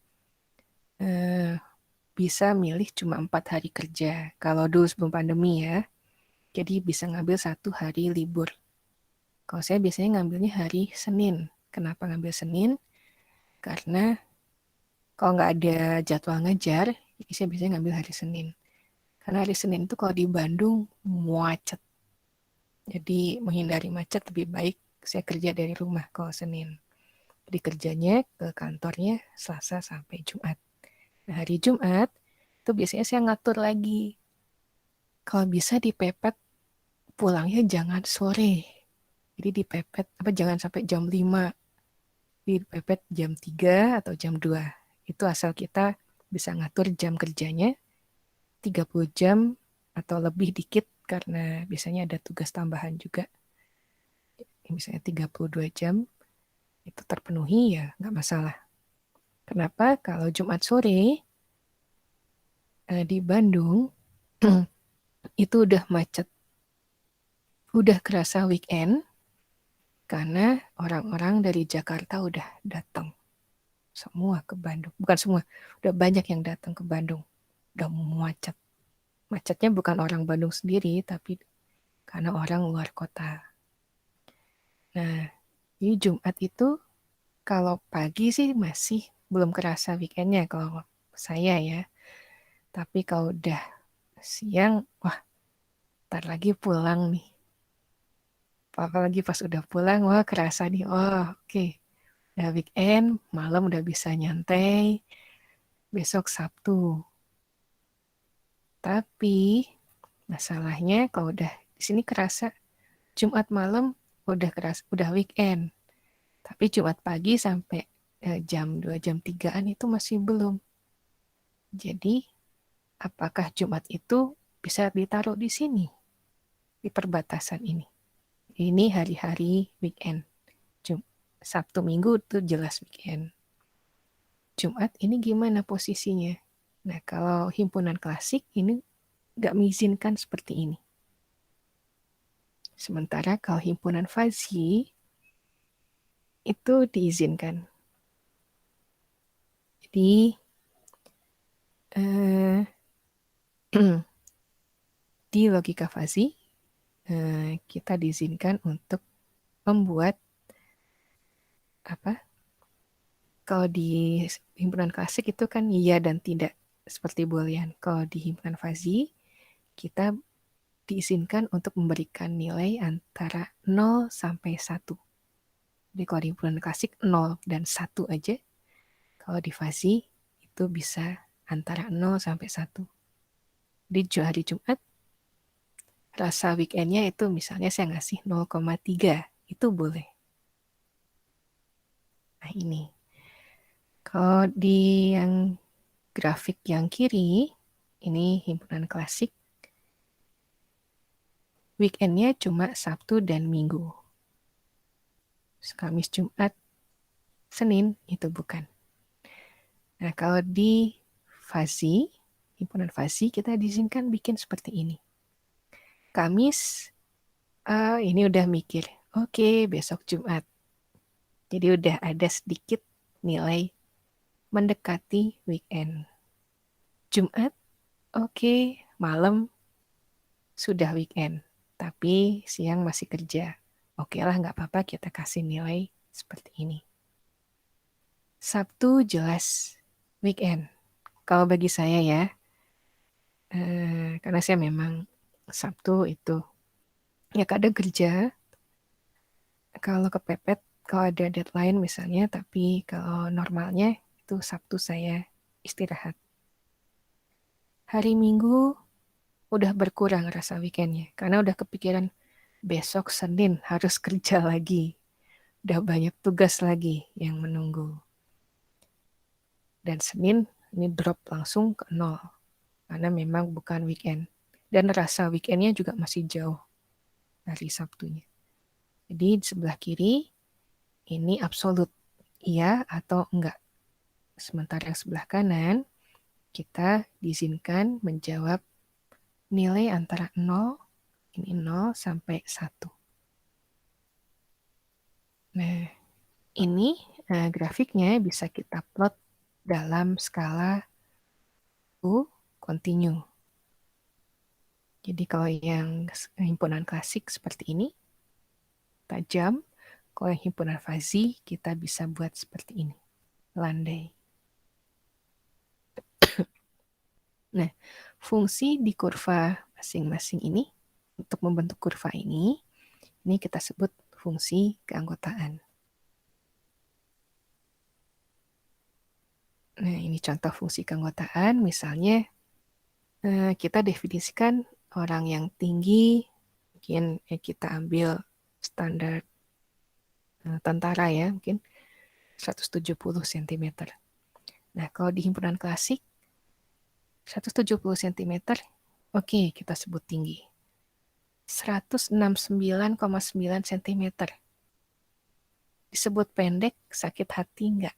bisa milih cuma 4 hari kerja. Kalau dulu sebelum pandemi ya. Jadi bisa ngambil 1 hari libur. Kalau saya biasanya ngambilnya hari Senin. Kenapa ngambil Senin? Karena kalau nggak ada jadwal ngajar, jadi saya biasanya ngambil hari Senin. Karena hari Senin itu kalau di Bandung macet. Jadi menghindari macet lebih baik saya kerja dari rumah kalau Senin. Jadi kerjanya ke kantornya Selasa sampai Jumat. Nah, hari Jumat itu biasanya saya ngatur lagi. Kalau bisa dipepet pulangnya jangan sore. Jadi dipepet jangan sampai jam 5. Dipepet jam 3 atau jam 2. Itu asal kita bisa ngatur jam kerjanya 30 jam atau lebih dikit karena biasanya ada tugas tambahan juga. Misalnya 32 jam itu terpenuhi ya nggak masalah. Kenapa? Kalau Jumat sore di Bandung itu udah macet, udah kerasa weekend karena orang-orang dari Jakarta udah datang semua ke Bandung. Bukan semua, udah banyak yang datang ke Bandung. Udah macet. Macetnya bukan orang Bandung sendiri, tapi karena orang luar kota. Nah, di Jumat itu kalau pagi sih masih belum kerasa weekendnya kalau saya ya. Tapi kalau udah siang, wah, ntar lagi pulang nih. Apalagi pas udah pulang, wah kerasa nih, oh oke. Udah weekend, malam udah bisa nyantai, besok Sabtu. Tapi masalahnya kalau udah di sini kerasa Jumat malam udah kerasa, udah weekend. Tapi Jumat pagi sampai jam 2 jam 3-an itu masih belum. Jadi apakah Jumat itu bisa ditaruh di sini, di perbatasan ini? Ini hari-hari weekend. Sabtu Minggu itu jelas weekend. Jumat ini gimana posisinya? Nah, kalau himpunan klasik ini nggak mengizinkan seperti ini. Sementara kalau himpunan Fazi itu diizinkan. Jadi di logika Fazi kita diizinkan untuk membuat apa? Kalau di himpunan klasik itu kan iya dan tidak seperti boolean. Kalau di himpunan Fazi kita diizinkan untuk memberikan nilai antara 0 sampai 1. Jadi kalau di himpunan klasik 0 dan 1 aja. Kalau di Fazi itu bisa antara 0 sampai 1. Di hari Jumat rasa weekendnya itu misalnya saya ngasih 0,3. Itu boleh. Nah ini. Kalau di yang grafik yang kiri, ini himpunan klasik. Weekendnya cuma Sabtu dan Minggu. Kamis, Jumat, Senin itu bukan. Nah kalau di Fazi, himpunan Fazi kita diizinkan bikin seperti ini. Kamis, ini udah mikir, oke, besok Jumat. Jadi udah ada sedikit nilai mendekati weekend. Jumat, oke, malam sudah weekend. Tapi siang masih kerja. Oke lah, nggak apa-apa kita kasih nilai seperti ini. Sabtu jelas weekend. Kalau bagi saya ya, karena saya memang Sabtu itu ya kadang kerja, kalau kepepet, kalau ada deadline misalnya, tapi kalau normalnya itu Sabtu saya istirahat. Hari Minggu udah berkurang rasa weekendnya, karena udah kepikiran besok Senin harus kerja lagi. Udah banyak tugas lagi yang menunggu. Dan Senin ini drop langsung ke 0, karena memang bukan weekend. Dan rasa weekendnya juga masih jauh dari Sabtunya. Jadi di sebelah kiri, ini absolut, iya atau enggak. Sementara yang sebelah kanan, kita diizinkan menjawab nilai antara 0, ini 0 sampai 1. Nah, ini grafiknya bisa kita plot dalam skala U continue. Jadi kalau yang himpunan klasik seperti ini, tajam. Kalau yang himpunan Fazi, kita bisa buat seperti ini, landai. Nah, fungsi di kurva masing-masing ini, untuk membentuk kurva ini kita sebut fungsi keanggotaan. Nah, ini contoh fungsi keanggotaan, misalnya kita definisikan orang yang tinggi, mungkin kita ambil standar tentara ya, mungkin 170 cm. Nah, kalau di himpunan klasik, 170 cm, oke, kita sebut tinggi. 169,9 cm. Disebut pendek, sakit hati enggak?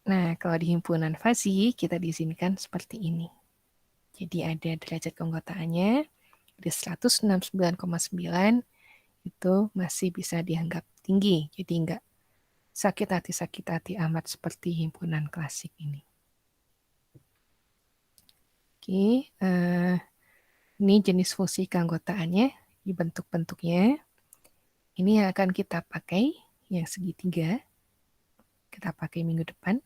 Nah, kalau di himpunan fasi, kita diizinkan seperti ini. Jadi ada derajat keanggotaannya, di 169,9 itu masih bisa dianggap tinggi. Jadi nggak sakit hati amat seperti himpunan klasik ini. Oke, ini jenis fungsi keanggotaannya, di bentuk-bentuknya. Ini yang akan kita pakai, yang segitiga. Kita pakai minggu depan.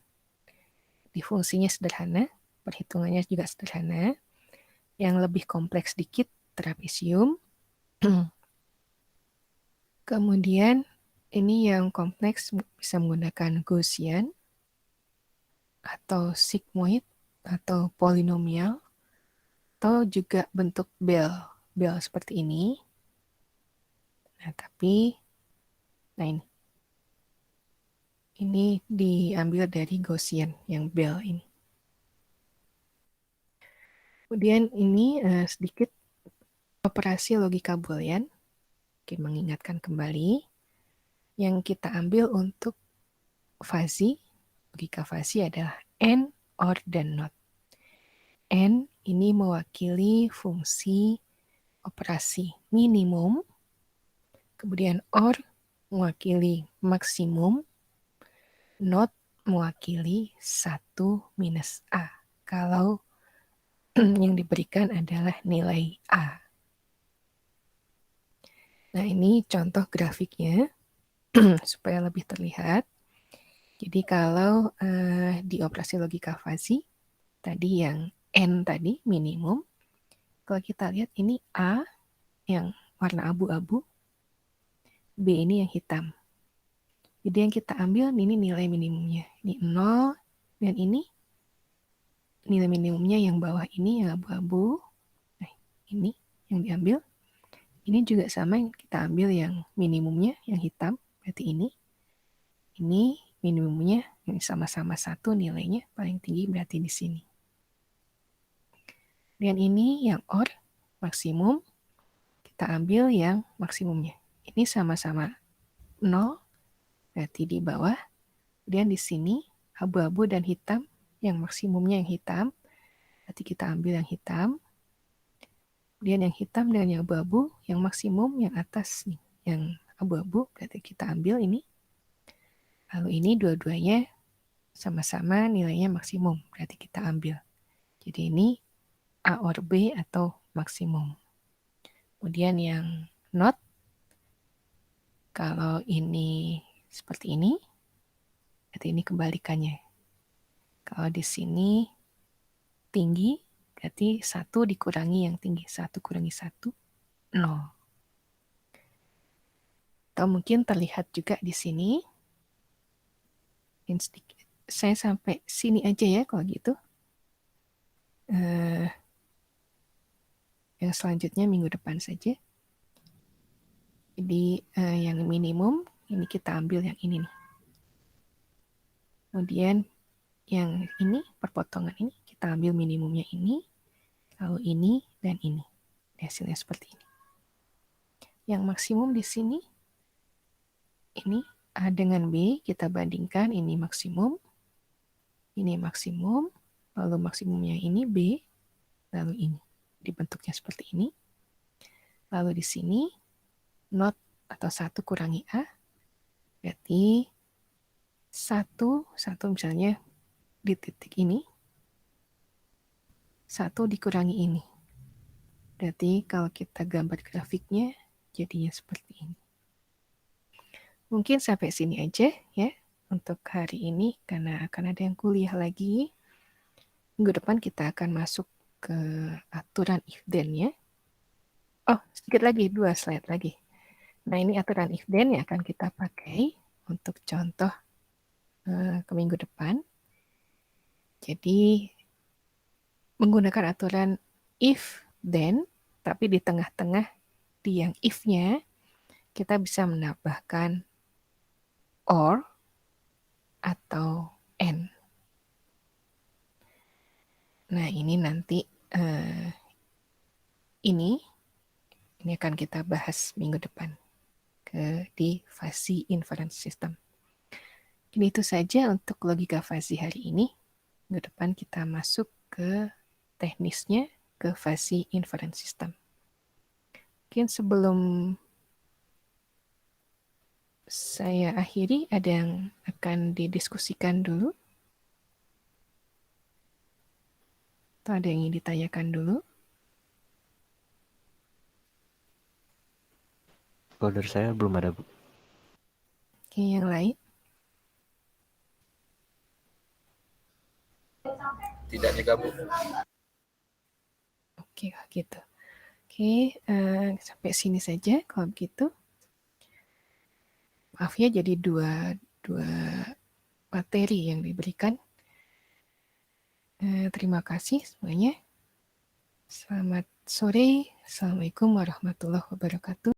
Di fungsinya sederhana, perhitungannya juga sederhana. Yang lebih kompleks dikit, trapesium. Kemudian, ini yang kompleks bisa menggunakan Gaussian, atau sigmoid, atau polinomial, atau juga bentuk bell seperti ini. Nah, tapi, nah ini diambil dari Gaussian, yang bell ini. Kemudian ini sedikit operasi logika Boolean. Oke, mengingatkan kembali. Yang kita ambil untuk fuzzy, logika fuzzy adalah and, or, dan not. And ini mewakili fungsi operasi minimum, kemudian or mewakili maksimum, not mewakili 1 minus A. Kalau yang diberikan adalah nilai A. Nah, ini contoh grafiknya supaya lebih terlihat. Jadi kalau di operasi logika fuzzy, tadi yang N tadi minimum, kalau kita lihat ini A yang warna abu-abu, B ini yang hitam. Jadi yang kita ambil ini nilai minimumnya. Ini 0, dan ini nilai minimumnya yang bawah ini yang abu-abu. Nah, ini yang diambil. Ini juga sama, yang kita ambil yang minimumnya yang hitam, berarti ini. Ini minimumnya yang sama-sama 1 nilainya paling tinggi berarti di sini. Dan ini yang or maksimum, kita ambil yang maksimumnya. Ini sama-sama 0, berarti di bawah. Kemudian di sini abu-abu dan hitam, yang maksimumnya yang hitam, berarti kita ambil yang hitam. Kemudian yang hitam dan yang abu-abu, yang maksimum yang atas nih, yang abu-abu, berarti kita ambil ini. Lalu ini dua-duanya sama-sama nilainya maksimum, berarti kita ambil. Jadi ini A or B atau maksimum. Kemudian yang not, kalau ini seperti ini, berarti ini kebalikannya. Kalau di sini tinggi, berarti 1 dikurangi yang tinggi. 1 kurangi 1, 0. Atau mungkin terlihat juga di sini. Saya sampai sini aja ya kalau gitu. Yang selanjutnya minggu depan saja. Jadi yang minimum, ini kita ambil yang ini nih. Kemudian yang ini, perpotongan ini, kita ambil minimumnya ini, lalu ini, dan ini. Hasilnya seperti ini. Yang maksimum di sini, ini A dengan B, kita bandingkan, ini maksimum, lalu maksimumnya ini B, lalu ini. Dibentuknya seperti ini. Lalu di sini, not atau 1 kurangi A, berarti 1 misalnya di titik ini, 1 dikurangi ini. Berarti kalau kita gambar grafiknya, jadinya seperti ini. Mungkin sampai sini aja ya untuk hari ini, karena akan ada yang kuliah lagi. Minggu depan kita akan masuk ke aturan if then-nya. Oh, sedikit lagi, 2 slide lagi. Nah, ini aturan if then yang akan kita pakai untuk contoh ke minggu depan. Jadi, menggunakan aturan if then, tapi di tengah-tengah di yang if-nya, kita bisa menambahkan or atau and. Nah, ini nanti ini akan kita bahas minggu depan di fuzzy inference system. Jadi itu saja untuk logika fuzzy hari ini. Minggu depan kita masuk ke teknisnya, ke fuzzy inference system. Mungkin sebelum saya akhiri, ada yang akan didiskusikan dulu? Atau ada yang ingin ditanyakan dulu? Kalau dari saya belum ada, Bu. Oke, yang lain? Tidak juga, Bu. Oke, gitu. Oke, sampai sini saja kalau begitu. Maaf ya, jadi dua materi yang diberikan. Terima kasih semuanya. Selamat sore. Assalamualaikum warahmatullahi wabarakatuh.